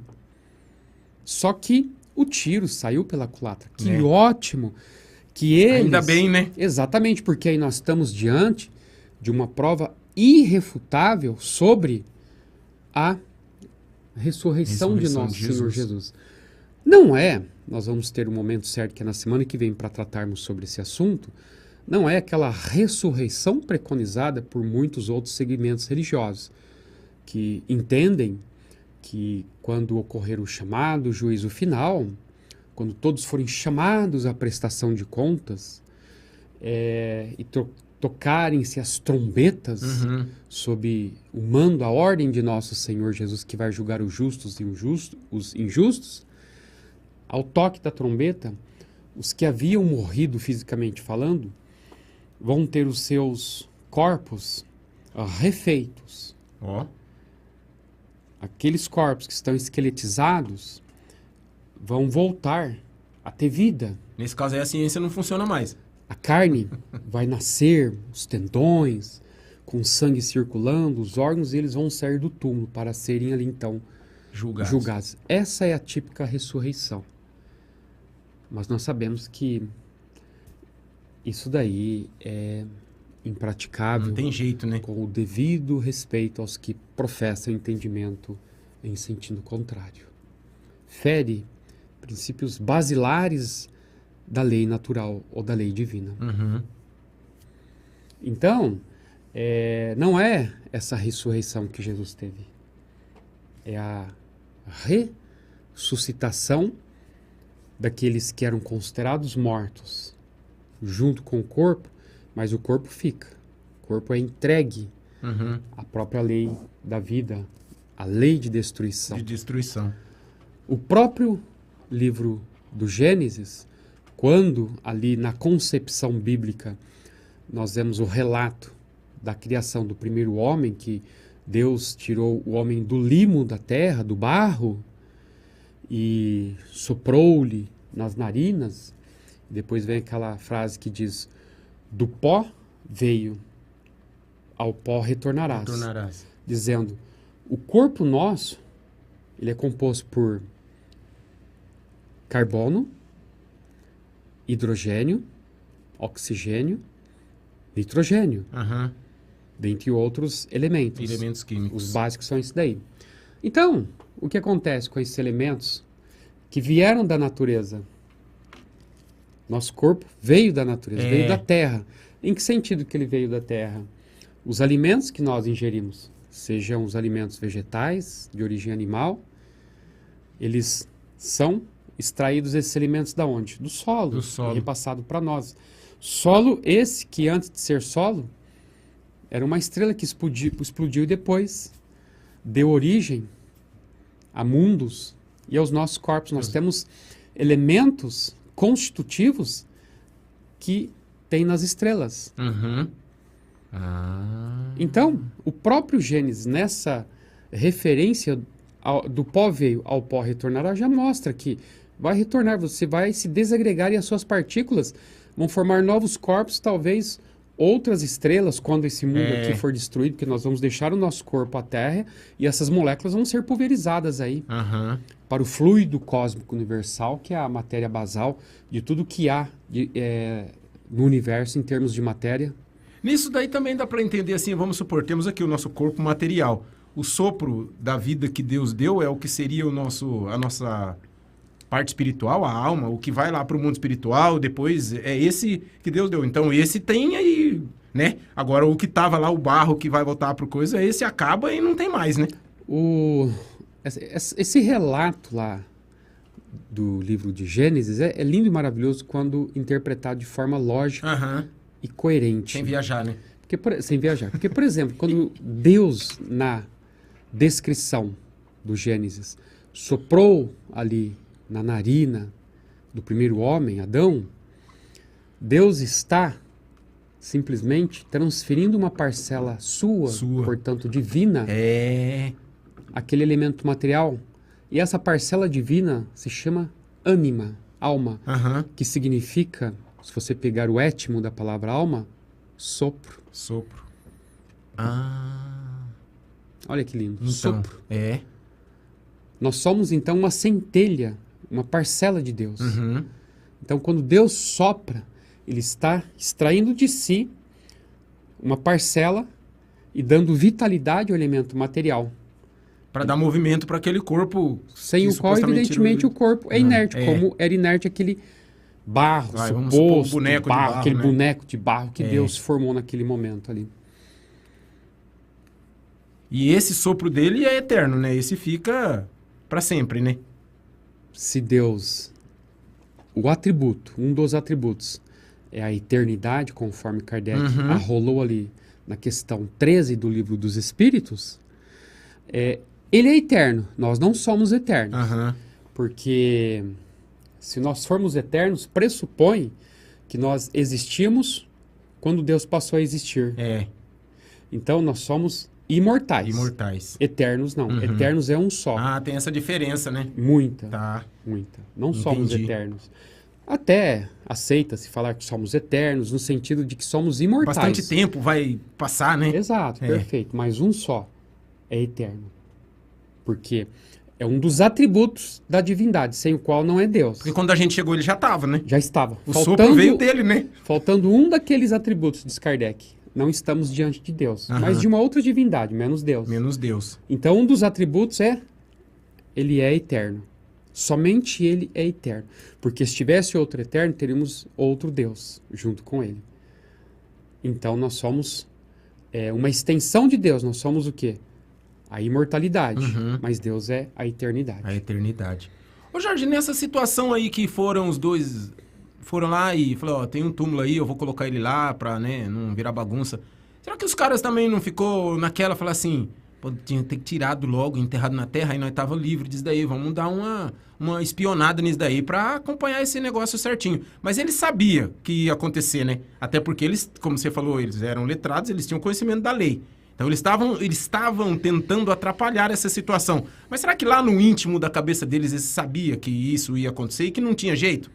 Só que o tiro saiu pela culatra. Que ótimo que eles... Ainda bem, né? Exatamente, porque aí nós estamos diante de uma prova irrefutável sobre a ressurreição de nosso Senhor Jesus. Não é, nós vamos ter um momento certo, que é na semana que vem, para tratarmos sobre esse assunto, não é aquela ressurreição preconizada por muitos outros segmentos religiosos, que entendem que quando ocorrer o chamado, o juízo final, quando todos forem chamados à prestação de contas, e tocarem-se as trombetas sob o mando, a ordem de nosso Senhor Jesus, que vai julgar os justos e os injustos, ao toque da trombeta, os que haviam morrido fisicamente falando vão ter os seus corpos refeitos. Aqueles corpos que estão esqueletizados vão voltar a ter vida. Nesse caso aí a ciência não funciona mais. A carne vai nascer, os tendões, com sangue circulando, os órgãos, eles vão sair do túmulo para serem ali então julgados. Essa é a típica ressurreição. Mas nós sabemos que isso daí é impraticável. Não tem jeito, né? Com o devido respeito aos que professam entendimento em sentido contrário. Fere princípios basilares da lei natural ou da lei divina. Então, não é essa ressurreição que Jesus teve. É a suscitação daqueles que eram considerados mortos junto com o corpo, mas o corpo fica. O corpo é entregue à própria lei da vida, a lei de destruição. De destruição. O próprio livro do Gênesis, quando ali na concepção bíblica nós vemos o relato da criação do primeiro homem, que Deus tirou o homem do limo da terra, do barro, e soprou-lhe nas narinas. Depois vem aquela frase que diz: do pó veio, ao pó retornarás. Dizendo, o corpo nosso, ele é composto por carbono, hidrogênio, oxigênio, nitrogênio, dentre outros elementos. Elementos químicos. Os básicos são isso daí. Então, o que acontece com esses elementos que vieram da natureza? Nosso corpo veio da natureza, veio da terra. Em que sentido que ele veio da terra? Os alimentos que nós ingerimos, sejam os alimentos vegetais, de origem animal, eles são extraídos, esses alimentos, da onde? Do solo. Do solo. E repassado para nós. Solo esse que, antes de ser solo, era uma estrela que explodiu e depois deu origem a mundos e aos nossos corpos. Nós temos elementos constitutivos que tem nas estrelas. Então, o próprio Gênesis, nessa referência do pó veio ao pó retornará, já mostra que vai retornar, você vai se desagregar e as suas partículas vão formar novos corpos, talvez outras estrelas, quando esse mundo aqui for destruído, porque nós vamos deixar o nosso corpo à Terra e essas moléculas vão ser pulverizadas aí para o fluido cósmico universal, que é a matéria basal de tudo que há no universo em termos de matéria. Nisso daí também dá para entender assim, vamos supor, temos aqui o nosso corpo material. O sopro da vida que Deus deu é o que seria a nossa parte espiritual, a alma, o que vai lá para o mundo espiritual, depois é esse que Deus deu. Então esse tem aí, né? Agora o que estava lá, o barro que vai voltar para coisa, esse acaba e não tem mais, né? Esse relato lá do livro de Gênesis é lindo e maravilhoso quando interpretado de forma lógica e coerente. Sem viajar, né? Sem viajar. Porque, por exemplo, quando Deus, na descrição do Gênesis, soprou ali na narina do primeiro homem, Adão, Deus está simplesmente transferindo uma parcela sua, portanto divina, aquele elemento material. E essa parcela divina se chama ânima, alma, que significa, se você pegar o étimo da palavra alma, sopro. Sopro. Olha que lindo. Então, sopro. Nós somos, então, uma centelha, uma parcela de Deus. Então, quando Deus sopra, ele está extraindo de si uma parcela e dando vitalidade ao elemento material. Para dar movimento para aquele corpo. Sem o qual, evidentemente, o corpo é inerte, como era inerte aquele barro, suposto, aquele boneco de barro que Deus formou naquele momento ali. E esse sopro dele é eterno, né? Esse fica para sempre, né? Se Deus, o atributo, um dos atributos, é a eternidade, conforme Kardec arrolou ali na questão 13 do Livro dos Espíritos, ele é eterno, nós não somos eternos. Porque se nós formos eternos, pressupõe que nós existimos quando Deus passou a existir. Então nós somos imortais. Eternos não. Eternos é um só. Tem essa diferença, né? Muita. Não somos eternos. Até aceita-se falar que somos eternos, no sentido de que somos imortais. Bastante tempo vai passar, né? Exato, perfeito. Mas um só é eterno. Porque é um dos atributos da divindade, sem o qual não é Deus. Porque quando a gente chegou, ele já estava, né? Já estava. O sopro veio dele, né? Faltando um daqueles atributos, diz Kardec. Não estamos diante de Deus, mas de uma outra divindade, menos Deus. Menos Deus. Então, um dos atributos ele é eterno. Somente ele é eterno. Porque se tivesse outro eterno, teríamos outro Deus junto com ele. Então, nós somos uma extensão de Deus. Nós somos o quê? A imortalidade. Mas Deus é a eternidade. A eternidade. Ô Jorge, nessa situação aí que foram os dois, foram lá e falaram, ó, tem um túmulo aí, eu vou colocar ele lá pra, né, não virar bagunça. Será que os caras também não ficou naquela, falar assim, pô, tinha que ter tirado logo, enterrado na terra, aí nós tava livre disso daí, vamos dar uma espionada nisso daí pra acompanhar esse negócio certinho. Mas eles sabiam que ia acontecer, né? Até porque eles, como você falou, eles eram letrados, eles tinham conhecimento da lei. Então eles estavam tentando atrapalhar essa situação. Mas será que lá no íntimo da cabeça deles eles sabiam que isso ia acontecer e que não tinha jeito?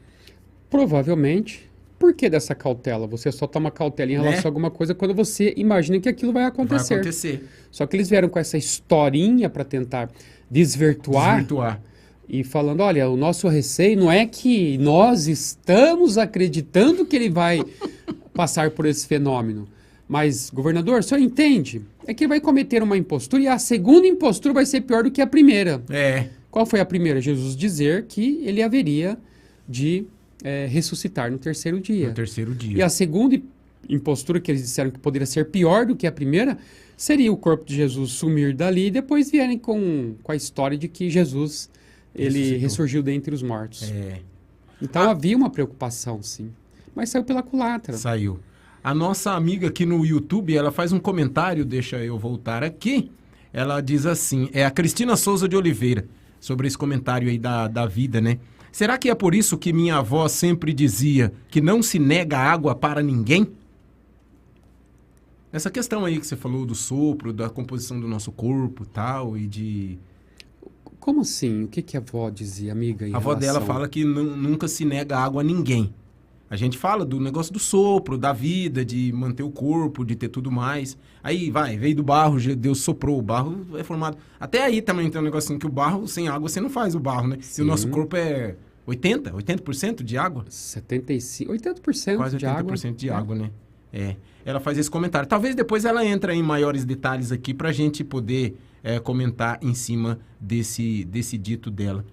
Provavelmente. Por que dessa cautela? Você só toma cautela em relação a alguma coisa quando você imagina que aquilo vai acontecer. Vai acontecer. Só que eles vieram com essa historinha para tentar desvirtuar. E falando, olha, o nosso receio não é que nós estamos acreditando que ele vai passar por esse fenômeno. Mas, governador, o senhor entende? É que ele vai cometer uma impostura e a segunda impostura vai ser pior do que a primeira. Qual foi a primeira? Jesus dizer que ele haveria de ressuscitar no terceiro dia. No terceiro dia. E a segunda impostura que eles disseram que poderia ser pior do que a primeira seria o corpo de Jesus sumir dali e depois vierem com a história de que Jesus ele ressurgiu dentre os mortos. Então havia uma preocupação, sim. Mas saiu pela culatra. Saiu. A nossa amiga aqui no YouTube, ela faz um comentário, deixa eu voltar aqui. Ela diz assim, é a Cristina Souza de Oliveira, sobre esse comentário aí da vida, né? Será que é por isso que minha avó sempre dizia que não se nega água para ninguém? Essa questão aí que você falou do sopro, da composição do nosso corpo tal, e de... Como assim? O que a avó dizia, amiga? A avó dela fala que nunca se nega água a ninguém. A gente fala do negócio do sopro, da vida, de manter o corpo, de ter tudo mais. Aí veio do barro, Deus soprou, o barro é formado. Até aí também tem um negocinho que o barro, sem água, você não faz o barro, né? Sim. E o nosso corpo é 80% de água? 75%, 80% quase 80% de água. De água, né? Ela faz esse comentário. Talvez depois ela entre em maiores detalhes aqui pra gente poder comentar em cima desse dito dela.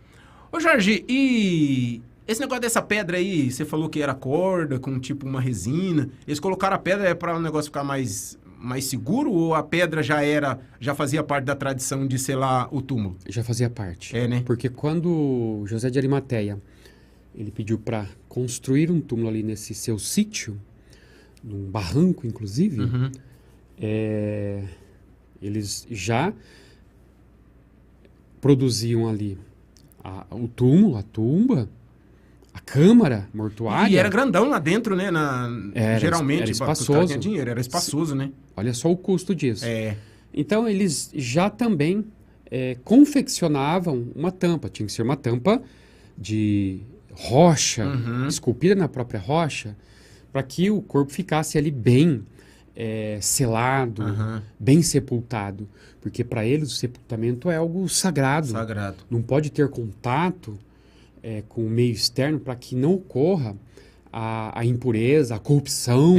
Ô Jorge, e... esse negócio dessa pedra aí, você falou que era corda, com tipo uma resina. Eles colocaram a pedra para o negócio ficar mais seguro ou a pedra já fazia parte da tradição de selar o túmulo? Já fazia parte. Né? Porque quando José de Arimateia, ele pediu para construir um túmulo ali nesse seu sítio, num barranco inclusive, eles já produziam ali o túmulo, a tumba, a câmara mortuária. E era grandão lá dentro, né? Geralmente, era espaçoso. Tinha dinheiro, era espaçoso, né? Olha só o custo disso. Então, eles já também confeccionavam uma tampa. Tinha que ser uma tampa de rocha, esculpida na própria rocha, para que o corpo ficasse ali bem selado, bem sepultado. Porque para eles o sepultamento é algo sagrado. Não pode ter contato com o meio externo para que não ocorra a impureza, a corrupção,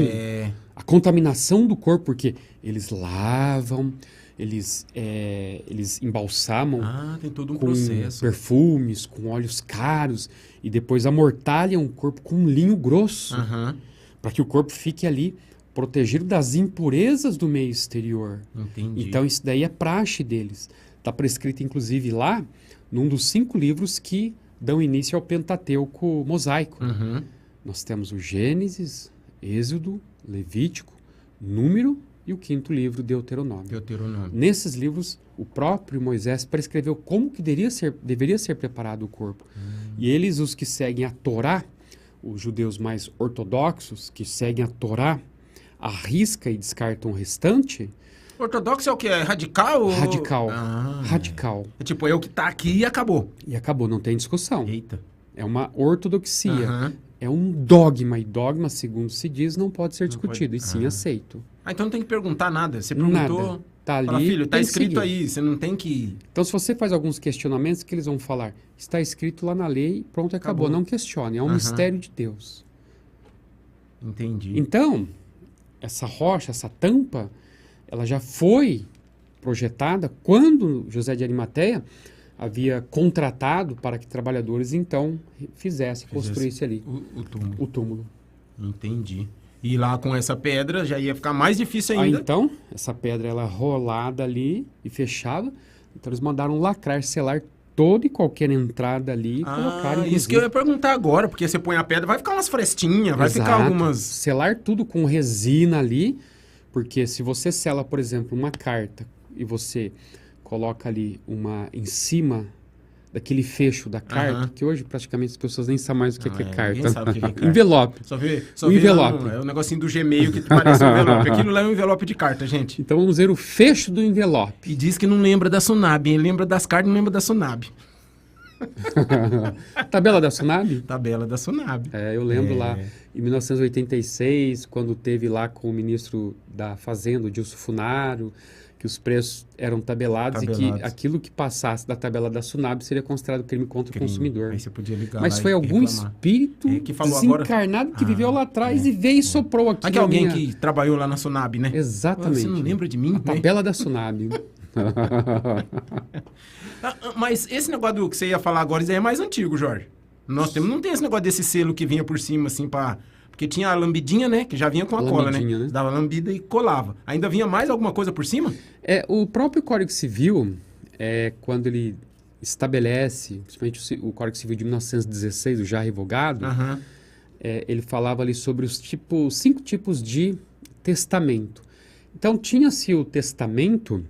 a contaminação do corpo, porque eles lavam, eles embalsamam tem todo um com processo. Perfumes, com óleos caros, e depois amortalham o corpo com um linho grosso, para que o corpo fique ali protegido das impurezas do meio exterior. Entendi. Então isso daí é praxe deles. Está prescrito, inclusive, lá, num dos 5 livros que dão início ao Pentateuco mosaico. Nós temos o Gênesis, Êxodo, Levítico, Número e o 5º livro, Deuteronômio. Nesses livros, o próprio Moisés prescreveu como que deveria ser preparado o corpo. E eles, os que seguem a Torá, os judeus mais ortodoxos, que seguem a Torá, arrisca e descartam o restante. Ortodoxo é o que? É radical? Radical. Radical. É tipo, é o que tá aqui e acabou. E acabou, não tem discussão. Eita. É uma ortodoxia. É um dogma. E dogma, segundo se diz, não pode ser discutido. E sim aceito. Então não tem que perguntar nada. Você perguntou... Nada. Tá ali, fala, filho, tá escrito seguir. aí. Você não tem que... Então, se você faz alguns questionamentos, que eles vão falar? Está escrito lá na lei, pronto, acabou. Não questione. É um mistério de Deus. Entendi. Então, essa rocha, essa tampa, ela já foi projetada quando José de Arimateia havia contratado para que trabalhadores, então, construíssem ali o túmulo. Entendi. E lá com essa pedra já ia ficar mais difícil ainda. Então, essa pedra ela rolada ali e fechada. Então, eles mandaram lacrar, selar toda e qualquer entrada ali e colocar, inclusive. Isso que eu ia perguntar agora, porque você põe a pedra, vai ficar umas frestinhas, vai ficar algumas... Selar tudo com resina ali, porque se você sela, por exemplo, uma carta e você coloca ali uma em cima daquele fecho da carta, que hoje praticamente as pessoas nem sabem mais o que é carta. Ninguém sabe o que é carta. Envelope. Só vê envelope. É o negocinho do Gmail que parece um envelope. Aquilo lá é um envelope de carta, gente. Então vamos ver o fecho do envelope. E diz que não lembra da Sunab, hein? Lembra das cartas, não lembra da Sunab. Tabela da Sunab? Tabela da Sunab. Eu lembro lá em 1986, quando teve lá com o ministro da Fazenda, o Dilson Funaro, que os preços eram tabelados e que aquilo que passasse da tabela da Sunab seria considerado crime contra o consumidor. Aí você podia ligar Mas lá foi e algum reclamar. espírito que falou desencarnado agora... que viveu lá atrás e veio e soprou aqui. Aqui alguém que trabalhou lá na Sunab, né? Exatamente. Você não lembra de mim? A tabela da Sunab. Mas esse negócio do que você ia falar agora, isso aí é mais antigo, Jorge. Nós temos, não tem esse negócio desse selo que vinha por cima, assim, pra... Porque tinha a lambidinha, né? Que já vinha com a cola, né? Dava lambida e colava. Ainda vinha mais alguma coisa por cima? O próprio Código Civil, quando ele estabelece, principalmente o Código Civil de 1916, o já revogado, ele falava ali sobre os 5 tipos de testamento. Então, tinha-se o testamento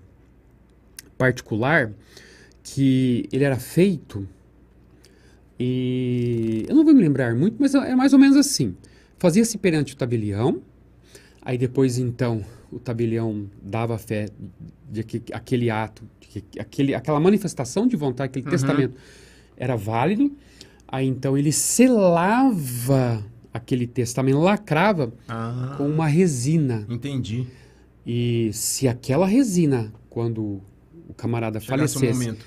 particular, que ele era feito, e eu não vou me lembrar muito, mas é mais ou menos assim. Fazia-se perante o tabelião, aí depois, então, o tabelião dava fé de que aquele ato, aquela manifestação de vontade, aquele testamento era válido, aí então ele selava aquele testamento, lacrava com uma resina. Entendi. E se aquela resina, quando o camarada falecesse,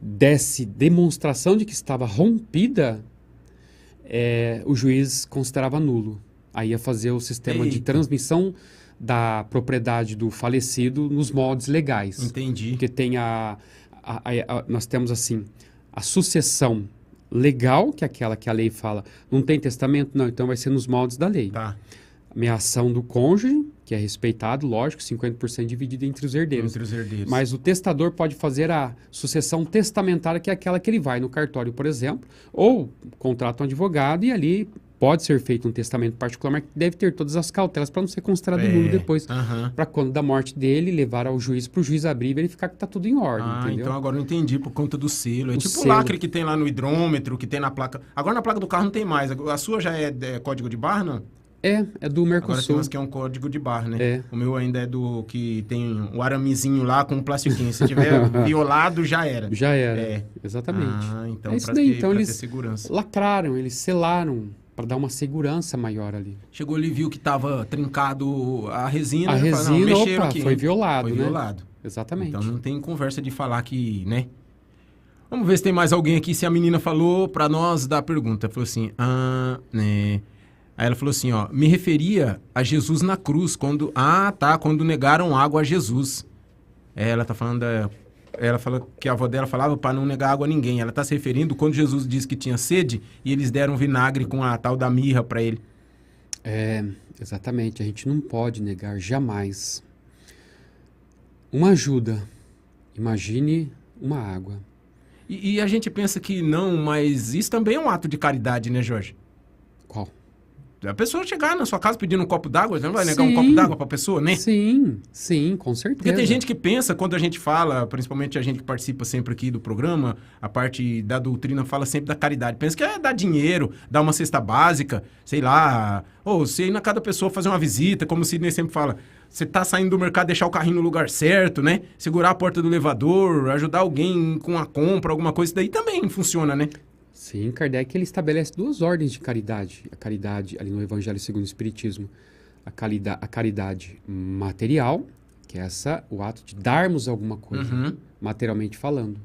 desse demonstração de que estava rompida, o juiz considerava nulo. Aí ia fazer o sistema de transmissão da propriedade do falecido nos moldes legais. Entendi. Porque tem nós temos assim, a sucessão legal, que é aquela que a lei fala, não tem testamento? Não, então vai ser nos moldes da lei. Tá. Ameação do cônjuge, que é respeitado, lógico, 50% dividido entre os herdeiros. Mas o testador pode fazer a sucessão testamentária, que é aquela que ele vai no cartório, por exemplo, ou contrata um advogado e ali pode ser feito um testamento particular, mas deve ter todas as cautelas para não ser considerado nulo depois. Para quando da morte dele, levar ao juiz, para o juiz abrir e verificar que está tudo em ordem. Entendeu? Então agora eu entendi, por conta do selo. É tipo selo. O lacre que tem lá no hidrômetro, que tem na placa. Agora na placa do carro não tem mais. A sua já é código de barra, não? É do Mercosul. Agora tem umas que é um código de barra, né? O meu ainda é do que tem o aramezinho lá com um plastiquinho. Se tiver violado, já era. Já era, exatamente. Então isso daí. Então pra eles ter segurança. lacraram, eles selaram para dar uma segurança maior ali. Chegou ali e viu que estava trincado a resina. A resina, mexeram aqui. Foi violado, Foi né? violado. Exatamente. Então não tem conversa de falar que, né? Vamos ver se tem mais alguém aqui, se a menina falou para nós da pergunta. Falou assim, né? Aí ela falou assim, ó, me referia a Jesus na cruz, quando negaram água a Jesus. Ela tá falando, ela falou que a avó dela falava para não negar água a ninguém. Ela tá se referindo quando Jesus disse que tinha sede e eles deram vinagre com a tal da mirra para ele. Exatamente, a gente não pode negar jamais uma ajuda. Imagine uma água. E a gente pensa que não, mas isso também é um ato de caridade, né, Jorge? Qual? A pessoa chegar na sua casa pedindo um copo d'água, você não vai negar um copo d'água para a pessoa, né? Sim, com certeza. Porque tem gente que pensa, quando a gente fala, principalmente a gente que participa sempre aqui do programa, a parte da doutrina fala sempre da caridade. Pensa que é dar dinheiro, dar uma cesta básica, sei lá, ou você ir na cada pessoa fazer uma visita, como o Sidney sempre fala, você tá saindo do mercado, deixar o carrinho no lugar certo, né? Segurar a porta do elevador, ajudar alguém com a compra, alguma coisa, isso daí também funciona, né? Sim, Kardec ele estabelece 2 ordens de caridade. A caridade, ali no Evangelho segundo o Espiritismo, a caridade material, que é o ato de darmos alguma coisa, materialmente falando.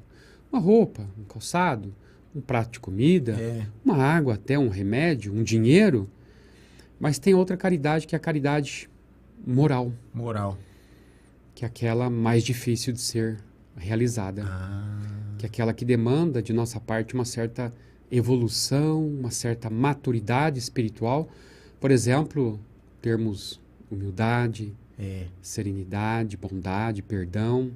Uma roupa, um calçado, um prato de comida, uma água, até um remédio, um dinheiro. Mas tem outra caridade, que é a caridade moral. Que é aquela mais difícil de ser realizada. Que é aquela que demanda de nossa parte uma certa evolução, uma certa maturidade espiritual. Por exemplo, termos humildade, serenidade, bondade, perdão.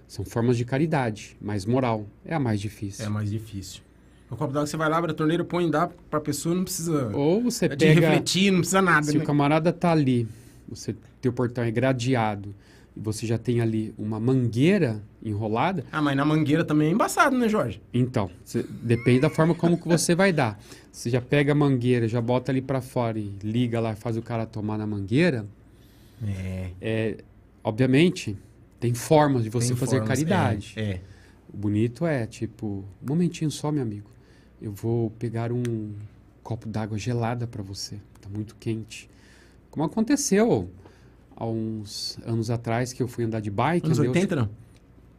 São formas de caridade, mas moral é a mais difícil. É mais difícil. O copo d'água você vai lá, abre a torneira, põe, dá pra pessoa, não precisa Ou você de pega... refletir, não precisa nada, Se né? o camarada tá ali, teu portão é gradeado, e você já tem ali uma mangueira enrolada, Ah, mas na mangueira também é embaçado, né, Jorge? então, depende da forma como que você vai dar. Você já pega a mangueira, já bota ali pra fora e liga lá, faz o cara tomar na mangueira, obviamente, tem formas de você Tem fazer formas, caridade. É. O bonito é, tipo, um momentinho só, meu amigo. Eu vou pegar um copo d'água gelada pra você. Tá muito quente. Como aconteceu há uns anos atrás que eu fui andar de bike. Anos 80, não?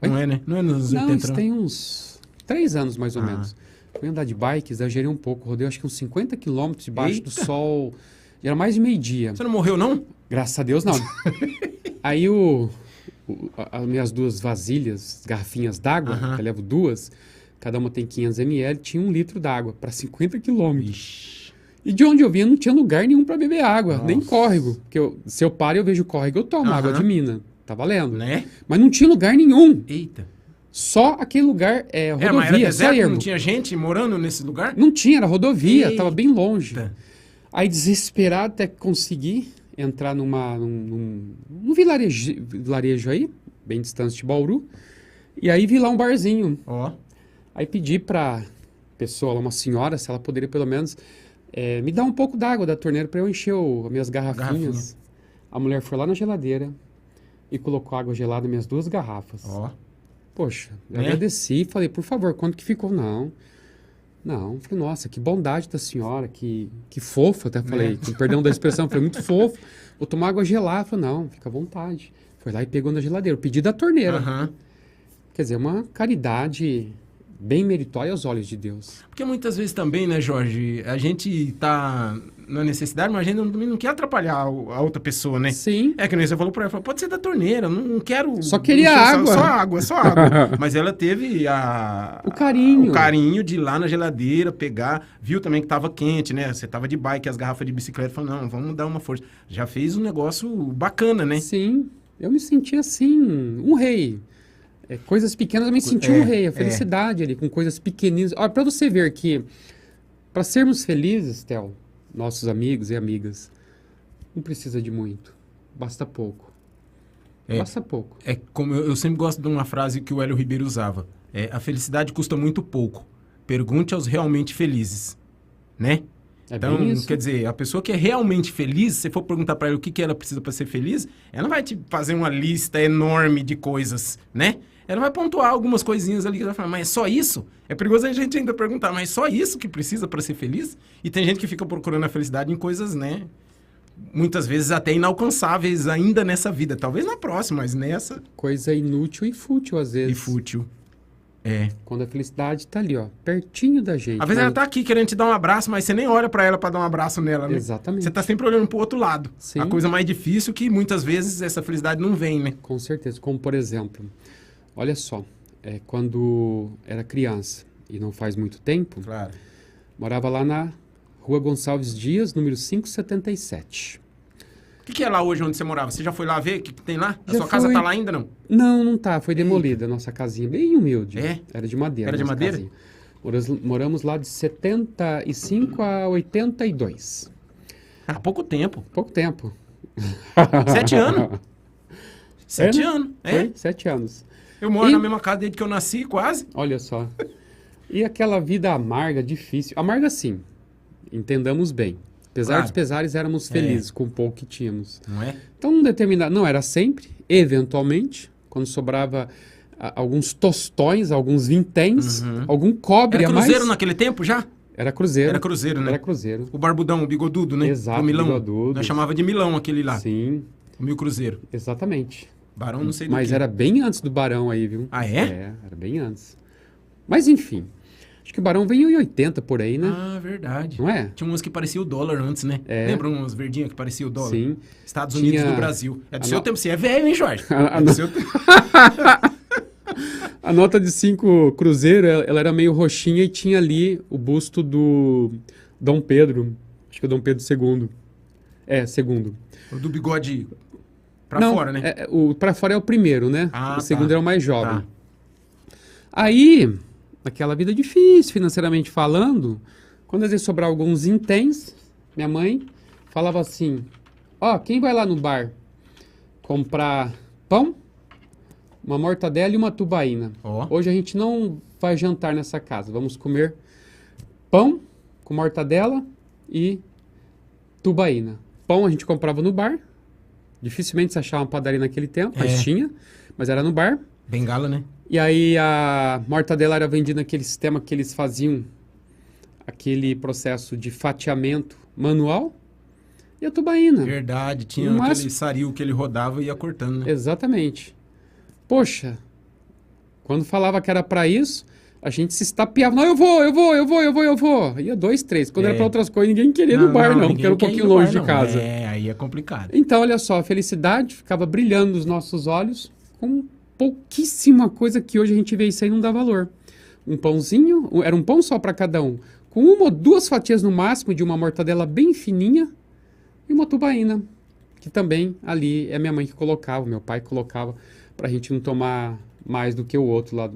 Oi? Não é, né? Não é nos anos Não, 80, isso não. tem uns 3 anos, mais ou Ah. menos. Fui andar de bike, exagerei um pouco. Rodei acho que uns 50 quilômetros debaixo do Eita! sol. Já era mais de meio-dia. Você não morreu, não? Graças a Deus, não. Aí as minhas 2 vasilhas, garrafinhas d'água, Aham. que eu levo 2, cada uma tem 500 ml, tinha 1 litro d'água para 50 quilômetros. Ixi. E de onde eu vinha não tinha lugar nenhum para beber água, Nossa. nem córrego. Porque se eu paro e eu vejo córrego, eu tomo água Aham. de mina. Tá valendo. Né? Mas não tinha lugar nenhum. Eita. Só aquele lugar, Mas era rodovia, só deserto, ermo. não tinha gente morando nesse lugar? Não tinha, era rodovia, Eita. tava bem longe. Eita. Aí, desesperado, até que consegui entrar num vilarejo aí, bem distante de Bauru. E aí vi lá um barzinho. Ó. Aí pedi pra pessoa, lá, uma senhora, se ela poderia pelo menos me dar um pouco d'água da torneira pra eu encher as minhas garrafinhas. A mulher foi lá na geladeira e colocou água gelada nas minhas 2 garrafas. Ó. Poxa, eu Né? agradeci e falei, por favor, quanto que ficou? Não. Falei, nossa, que bondade da senhora, que fofa, até falei, com perdão da expressão, foi muito fofo. Vou tomar água gelada. Falei, não, fica à vontade. Foi lá e pegou na geladeira, eu pedi da torneira. Aham. Quer dizer, uma caridade bem meritória aos olhos de Deus. Porque muitas vezes também, né, Jorge, a gente tá na necessidade, mas a gente também não quer atrapalhar a outra pessoa, né? Sim. É que nem você falou pra ela, falou, pode ser da torneira, não quero... Só queria encher água. Só água. Mas ela teve O carinho. o carinho de ir lá na geladeira, pegar, viu também que tava quente, né? Você tava de bike, as garrafas de bicicleta, falou, não, vamos dar uma força. Já fez um negócio bacana, né? Sim, eu me senti assim, um rei. Coisas pequenas eu me senti um rei, a felicidade ali, com coisas pequeninas. Olha, pra você ver que, para sermos felizes, Theo, nossos amigos e amigas, não precisa de muito, basta pouco. Basta pouco. É como eu sempre gosto de uma frase que o Hélio Ribeiro usava. A felicidade custa muito pouco. Pergunte aos realmente felizes, né? Então, bem isso. quer dizer, a pessoa que é realmente feliz, se você for perguntar para ela o que ela precisa para ser feliz, ela não vai te fazer uma lista enorme de coisas, né? Ela vai pontuar algumas coisinhas ali que ela vai falar, mas é só isso? É perigoso a gente ainda perguntar, mas é só isso que precisa para ser feliz? E tem gente que fica procurando a felicidade em coisas, né? Muitas vezes até inalcançáveis ainda nessa vida. Talvez na próxima, mas nessa... Coisa inútil e fútil, às vezes. E fútil. Quando a felicidade tá ali, ó, pertinho da gente. Às vezes ela tá aqui querendo te dar um abraço, mas você nem olha pra ela pra dar um abraço nela, né? Exatamente. Você tá sempre olhando pro outro lado. Sim. A coisa mais difícil que muitas vezes essa felicidade não vem, né? Com certeza. Como, por exemplo, olha só, quando era criança, e não faz muito tempo, Claro. morava lá na Rua Gonçalves Dias, número 577. O que é lá hoje onde você morava? Você já foi lá ver o que tem lá? A Já sua casa fui. tá lá ainda, não? Não tá. Foi demolida a nossa casinha, bem humilde. É? Era de madeira. Era de nossa madeira? casinha. Moramos lá de 75 a 82. Há pouco tempo. Pouco tempo. 7 anos. 7 né? anos. Foi 7 anos. Eu moro E- na mesma casa desde que eu nasci, quase. Olha só. E aquela vida amarga, difícil. Amarga sim, entendamos bem. Apesar Claro. dos pesares, éramos felizes com o pouco que tínhamos. Não é? Então, não era sempre, eventualmente, quando sobrava alguns tostões, alguns vinténs, algum cobre Era a mais. cruzeiro naquele tempo já? Era cruzeiro. Era cruzeiro, né? Era cruzeiro. O barbudão, o bigodudo, né? Exato, o Milão. bigodudo. Nós chamava de Milão aquele lá. Sim, O Mil Cruzeiro. exatamente. Barão não sei do Mas quê. era bem antes do Barão aí, viu? Ah, é? Era bem antes. Mas enfim, acho que o Barão veio em 80 por aí, né? Ah, verdade. Não é? Tinha umas que pareciam o dólar antes, né? Lembra uns verdinhos que pareciam o dólar? Sim. Estados Unidos Tinha- do Brasil. É do a seu no- tempo. Você é velho, hein, Jorge? A É do no- seu tempo. A nota de 5 cruzeiro, ela era meio roxinha e tinha ali o busto do Dom Pedro. Acho que é o Dom Pedro II. Segundo. O do bigode Pra Não, fora, né? O para fora é o primeiro, né? Ah, O segundo tá. era o mais jovem. Tá. Aí, naquela vida difícil, financeiramente falando, quando às vezes sobrava alguns intens, minha mãe falava assim: ó, quem vai lá no bar comprar pão, uma mortadela e uma tubaína? Ó. Hoje a gente não vai jantar nessa casa, vamos comer pão com mortadela e tubaína. Pão a gente comprava no bar, dificilmente se achava uma padaria naquele tempo, mas tinha, mas era no bar. Bengala, né? E aí a mortadela era vendida naquele sistema que eles faziam aquele processo de fatiamento manual. E a tubaína. Verdade, tinha No aquele máximo- saril que ele rodava e ia cortando, né? Exatamente. Poxa, quando falava que era para isso, a gente se estapeava. Não, eu vou. Ia 2, 3. Quando era para outras coisas, ninguém queria ir no bar, não, porque era um ninguém quer ir pouquinho no bar, longe de não. casa. Aí é complicado. Então, olha só, a felicidade ficava brilhando nos nossos olhos com pouquíssima coisa que hoje a gente vê isso aí e não dá valor. Um pãozinho, era um pão só para cada um, com 1 ou 2 fatias no máximo de uma mortadela bem fininha e uma tubaína, que também ali é minha mãe que colocava, meu pai colocava, para a gente não tomar mais do que o outro lá.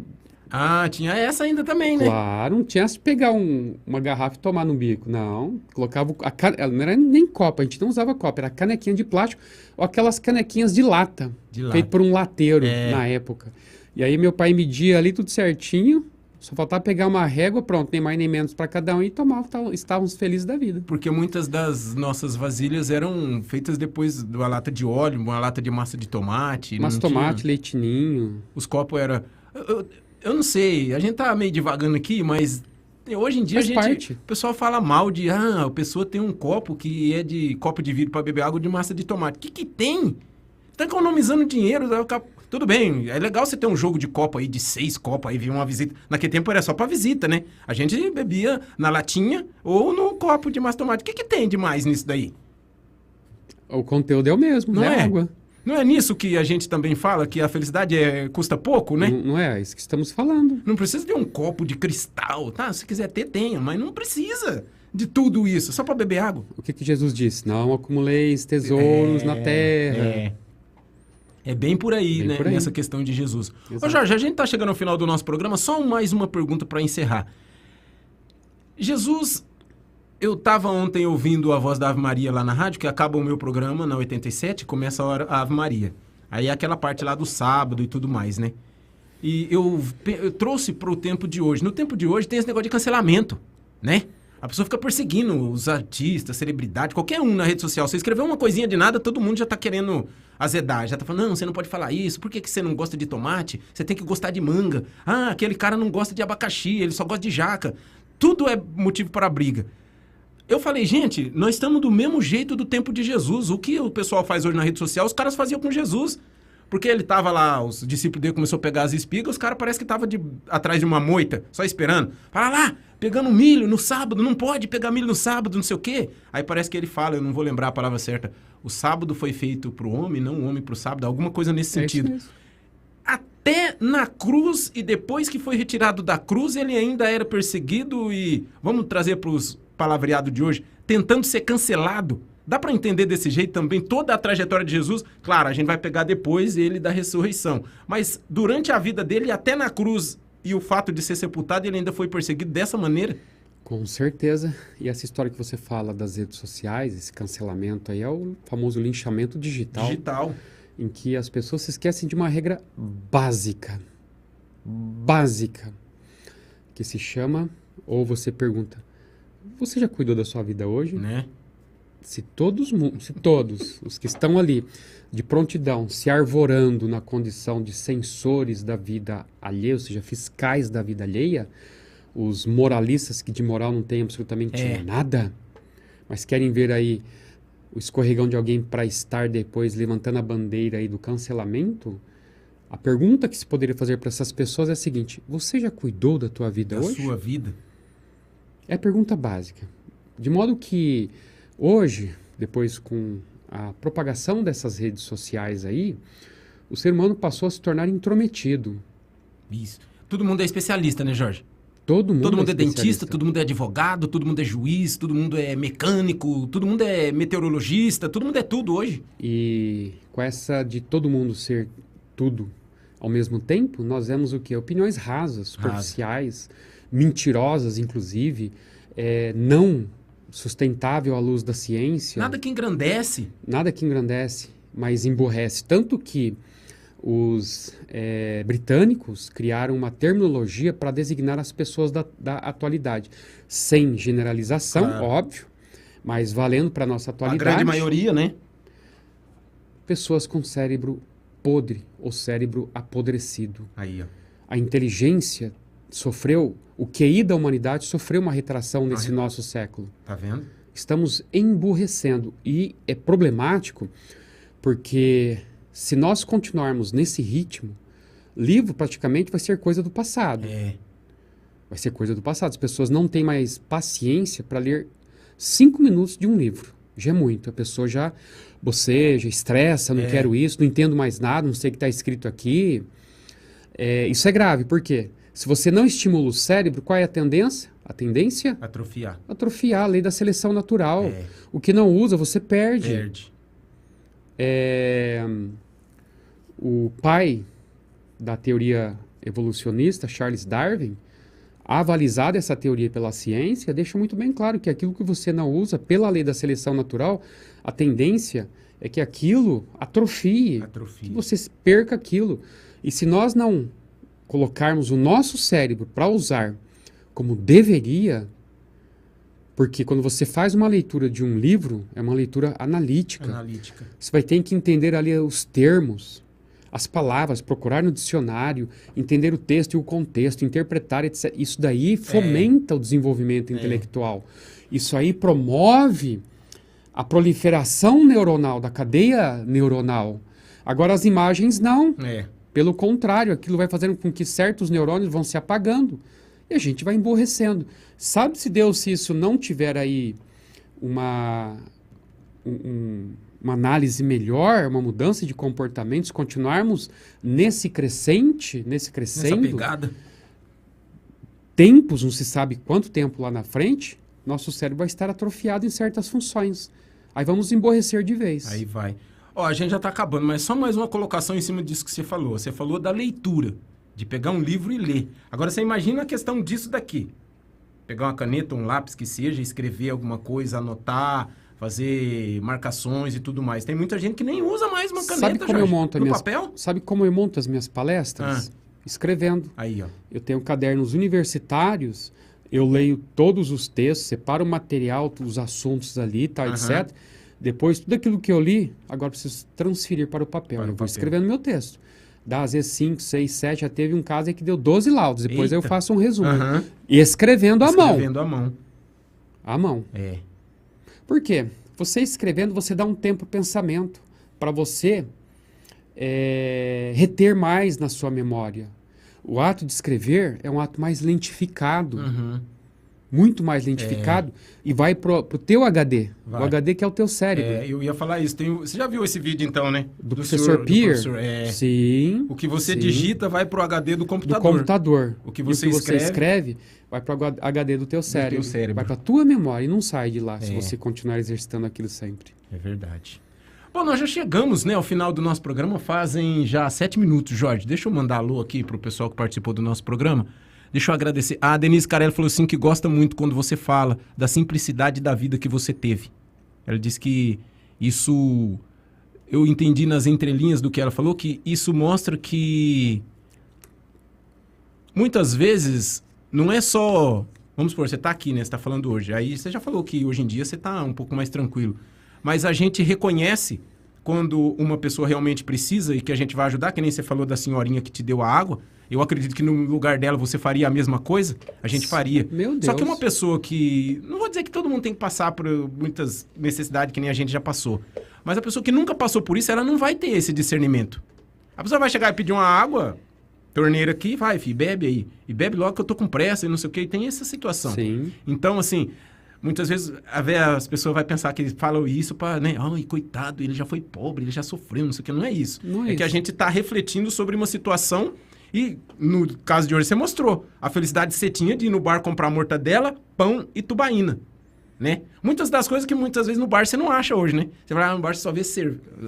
Ah, tinha essa ainda também, né? Claro, não tinha se pegar uma garrafa e tomar no bico, não. Colocava, ela não era nem copa, a gente não usava copa, era canequinha de plástico ou aquelas canequinhas de lata, feito por um lateiro na época. E aí meu pai media ali tudo certinho, só faltava pegar uma régua, pronto, nem mais nem menos para cada um e tomava, estávamos felizes da vida. Porque muitas das nossas vasilhas eram feitas depois de uma lata de óleo, uma lata de massa de tomate. Massa de tomate, leitinho. Os copos eram... Eu não sei, a gente tá meio divagando aqui, mas hoje em dia o pessoal fala mal de, a pessoa tem um copo que é de copo de vidro para beber água de massa de tomate. O que tem? Tá economizando dinheiro. Tudo bem, é legal você ter um jogo de copo aí, de 6 copos, aí vir uma visita. Naquele tempo era só para visita, né? A gente bebia na latinha ou no copo de massa de tomate. O que tem demais nisso daí? O conteúdo é o mesmo, não é água. Não é nisso que a gente também fala, que a felicidade custa pouco, né? Não é isso que estamos falando. Não precisa de um copo de cristal, tá? Se quiser ter, tenha, mas não precisa de tudo isso, só para beber água. O que Jesus disse? Não acumuleis tesouros na terra. É bem por aí, Bem né? por aí. Nessa questão de Jesus. Exato. Ô Jorge, a gente tá chegando ao final do nosso programa, só mais uma pergunta para encerrar. Jesus... Eu estava ontem ouvindo a voz da Ave Maria lá na rádio, que acaba o meu programa na 87, começa a Ave Maria. Aí é aquela parte lá do sábado e tudo mais, né? E eu trouxe para o tempo de hoje. No tempo de hoje tem esse negócio de cancelamento, né? A pessoa fica perseguindo os artistas, celebridade, qualquer um na rede social. Você escreveu uma coisinha de nada, todo mundo já tá querendo azedar. Já tá falando, não, você não pode falar isso. Por que você não gosta de tomate? Você tem que gostar de manga. Ah, aquele cara não gosta de abacaxi, ele só gosta de jaca. Tudo é motivo para briga. Eu falei, gente, nós estamos do mesmo jeito do tempo de Jesus. O que o pessoal faz hoje na rede social, os caras faziam com Jesus. Porque ele estava lá, os discípulos dele começaram a pegar as espigas, os caras parece que estavam atrás de uma moita, só esperando. Fala lá, pegando milho no sábado, não pode pegar milho no sábado, não sei o quê. Aí parece que ele fala, eu não vou lembrar a palavra certa, o sábado foi feito para o homem, não o homem para o sábado, alguma coisa nesse sentido. Isso mesmo. Até na cruz, e depois que foi retirado da cruz, ele ainda era perseguido e, vamos trazer para os palavreado de hoje, tentando ser cancelado. Dá para entender desse jeito também toda a trajetória de Jesus? Claro, a gente vai pegar depois ele da ressurreição. Mas durante a vida dele, até na cruz e o fato de ser sepultado, ele ainda foi perseguido dessa maneira? Com certeza. E essa história que você fala das redes sociais, esse cancelamento aí, é o famoso linchamento digital. Em que as pessoas se esquecem de uma regra básica, que se chama, ou você pergunta, você já cuidou da sua vida hoje? Né? Se todos os que estão ali de prontidão, se arvorando na condição de censores da vida alheia, ou seja, fiscais da vida alheia, os moralistas que de moral não têm absolutamente nada, mas querem ver aí o escorregão de alguém para estar depois levantando a bandeira aí do cancelamento, a pergunta que se poderia fazer para essas pessoas é a seguinte, você já cuidou da tua vida hoje? Da sua vida? É a pergunta básica. De modo que hoje, depois com a propagação dessas redes sociais aí, o ser humano passou a se tornar intrometido. Isso. Todo mundo é especialista, né, Jorge? Todo mundo é dentista, especialista. todo mundo é advogado, todo mundo é juiz, todo mundo é mecânico, todo mundo é meteorologista, todo mundo é tudo hoje. E com essa de todo mundo ser tudo ao mesmo tempo, nós vemos o quê? Opiniões rasas, superficiais, mentirosas, inclusive, não sustentável à luz da ciência. Nada que engrandece. Nada que engrandece, mas emborrece. Tanto que os britânicos criaram uma terminologia para designar as pessoas da atualidade. Sem generalização, Claro. óbvio, mas valendo para a nossa A atualidade. grande maioria, né? Pessoas com cérebro podre ou cérebro apodrecido. Aí, ó. A inteligência sofreu, o QI da humanidade sofreu uma retração nesse nosso século. Tá vendo? Estamos emburrecendo e é problemático porque se nós continuarmos nesse ritmo, livro praticamente vai ser coisa do passado. Vai ser coisa do passado. As pessoas não têm mais paciência para ler 5 minutos de um livro. Já é muito. A pessoa já boceja, estressa, não quero isso, não entendo mais nada, não sei o que está escrito aqui. Isso é grave. Por quê? Se você não estimula o cérebro, qual é a tendência? A tendência? Atrofiar. Atrofiar, a lei da seleção natural. O que não usa, você perde. O pai da teoria evolucionista, Charles Darwin, avalizado essa teoria pela ciência, deixa muito bem claro que aquilo que você não usa pela lei da seleção natural, a tendência é que aquilo atrofie. Que você perca aquilo. E se nós não colocarmos o nosso cérebro para usar como deveria, porque quando você faz uma leitura de um livro, é uma leitura analítica. Você vai ter que entender ali os termos, as palavras, procurar no dicionário, entender o texto e o contexto, interpretar, etc. Isso daí fomenta o desenvolvimento intelectual. Isso aí promove a proliferação neuronal, da cadeia neuronal. Agora, as imagens não. Pelo contrário, aquilo vai fazendo com que certos neurônios vão se apagando e a gente vai emborrecendo. Sabe-se Deus se isso não tiver aí uma análise melhor, uma mudança de comportamentos, continuarmos nessa crescendo, pegada. Tempos, não se sabe quanto tempo lá na frente, nosso cérebro vai estar atrofiado em certas funções. Aí vamos emborrecer de vez. Aí vai. Ó, a gente já está acabando, mas só mais uma colocação em cima disso que você falou. Você falou da leitura, de pegar um livro e ler. Agora, você imagina a questão disso daqui. Pegar uma caneta, um lápis que seja, escrever alguma coisa, anotar, fazer marcações e tudo mais. Tem muita gente que nem usa mais uma caneta, Sabe como eu monto papel? Sabe como eu monto as minhas palestras? Escrevendo. Aí, ó. Eu tenho cadernos universitários, eu leio todos os textos, separo o material, os assuntos ali, tá, etc. Depois, tudo aquilo que eu li, agora preciso transferir para o papel. Eu vou escrevendo meu texto. Dá às vezes 5, 6, 7, já teve um caso aí que deu 12 laudos. Depois eu faço um resumo. E escrevendo à mão. Escrevendo à mão. À mão. Por quê? Você escrevendo, você dá um tempo para pensamento, para você reter mais na sua memória. O ato de escrever é um ato mais lentificado. Muito mais lentificado. E vai pro teu HD. Vai. O HD que é o teu cérebro. Eu ia falar isso. Você já viu esse vídeo então, né? Do professor Peer? Sim. O que você digita vai pro HD do computador. O que você escreve vai pro HD do teu cérebro. Vai pra tua memória e não sai de lá se você continuar exercitando aquilo sempre. É verdade. Bom, nós já chegamos, né, ao final do nosso programa. Fazem já 7 minutos, Jorge. Deixa eu mandar alô aqui pro pessoal que participou do nosso programa. Deixa eu agradecer. A Denise Carelli falou assim que gosta muito quando você fala da simplicidade da vida que você teve. Ela disse que isso... Eu entendi nas entrelinhas do que ela falou, que isso mostra que muitas vezes não é só... Vamos supor, você está aqui, né? Você está falando hoje. Aí você já falou que hoje em dia você está um pouco mais tranquilo. Mas a gente reconhece quando uma pessoa realmente precisa e que a gente vai ajudar, que nem você falou da senhorinha que te deu a água. Eu acredito que no lugar dela você faria a mesma coisa, a gente faria. Meu Deus. Só que uma pessoa que... Não vou dizer que todo mundo tem que passar por muitas necessidades que nem a gente já passou. Mas a pessoa que nunca passou por isso, ela não vai ter esse discernimento. A pessoa vai chegar e pedir uma água, torneira aqui, vai, filho, bebe aí. E bebe logo que eu tô com pressa e não sei o quê. E tem essa situação. Sim. Então, assim... Muitas vezes as pessoas vão pensar que eles falam isso para, né? Ai, coitado, ele já foi pobre, ele já sofreu, não sei o que. Não é isso. Não é que a gente está refletindo sobre uma situação E no caso de hoje você mostrou a felicidade que você tinha de ir no bar comprar mortadela, pão e tubaína, né? Muitas das coisas que muitas vezes no bar você não acha hoje, né? Você vai lá no bar, você só vê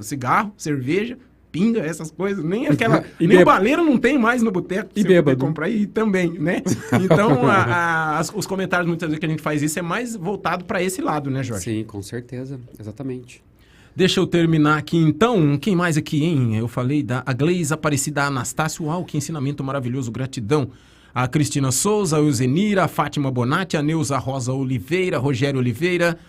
cigarro, cerveja, pinga, essas coisas. Nem nem o baleiro não tem mais no boteco. E bêbado. Comprar e também, né? Então, os comentários muitas vezes que a gente faz isso é mais voltado para esse lado, né, Jorge? Sim, com certeza. Exatamente. Deixa eu terminar aqui então. Quem mais aqui, hein? Eu falei da Gleise Aparecida Anastácio. Uau, que ensinamento maravilhoso, gratidão. A Cristina Souza, a Euzenira, a Fátima Bonatti, a Neuza Rosa Oliveira, Rogério Oliveira,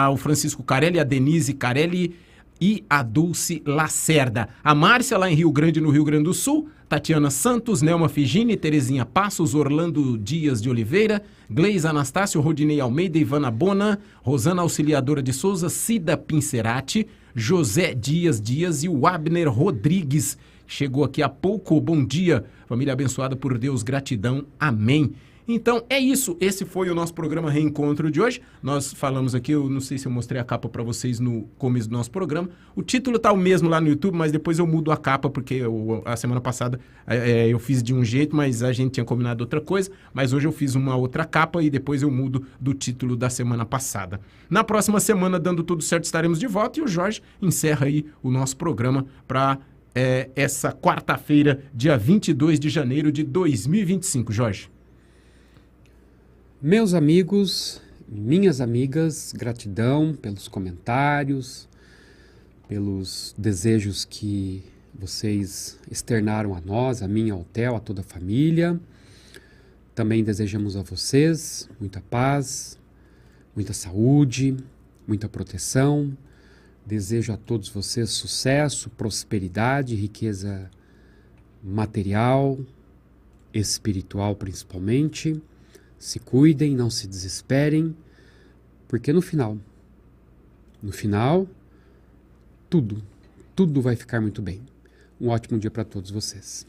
o Francisco Carelli, a Denise Carelli e a Dulce Lacerda. A Márcia lá em Rio Grande, no Rio Grande do Sul. Tatiana Santos, Nelma Figini, Terezinha Passos, Orlando Dias de Oliveira, Gleise Anastácio, Rodinei Almeida, Ivana Bona, Rosana Auxiliadora de Souza, Cida Pincerati, José Dias e o Abner Rodrigues. Chegou aqui há pouco. Bom dia, família abençoada por Deus, gratidão, amém. Então é isso, esse foi o nosso programa Reencontro de hoje. Nós falamos aqui, eu não sei se eu mostrei a capa para vocês no começo do nosso programa. O título tá o mesmo lá no YouTube, mas depois eu mudo a capa, porque a semana passada eu fiz de um jeito, mas a gente tinha combinado outra coisa. Mas hoje eu fiz uma outra capa e depois eu mudo do título da semana passada. Na próxima semana, dando tudo certo, estaremos de volta e o Jorge encerra aí o nosso programa para essa quarta-feira, dia 22 de janeiro de 2025. Jorge. Meus amigos, minhas amigas, gratidão pelos comentários, pelos desejos que vocês externaram a nós, a mim, ao Theo, a toda a família. Também desejamos a vocês muita paz, muita saúde, muita proteção. Desejo a todos vocês sucesso, prosperidade, riqueza material, espiritual principalmente. Se cuidem, não se desesperem, porque no final, tudo vai ficar muito bem. Um ótimo dia para todos vocês.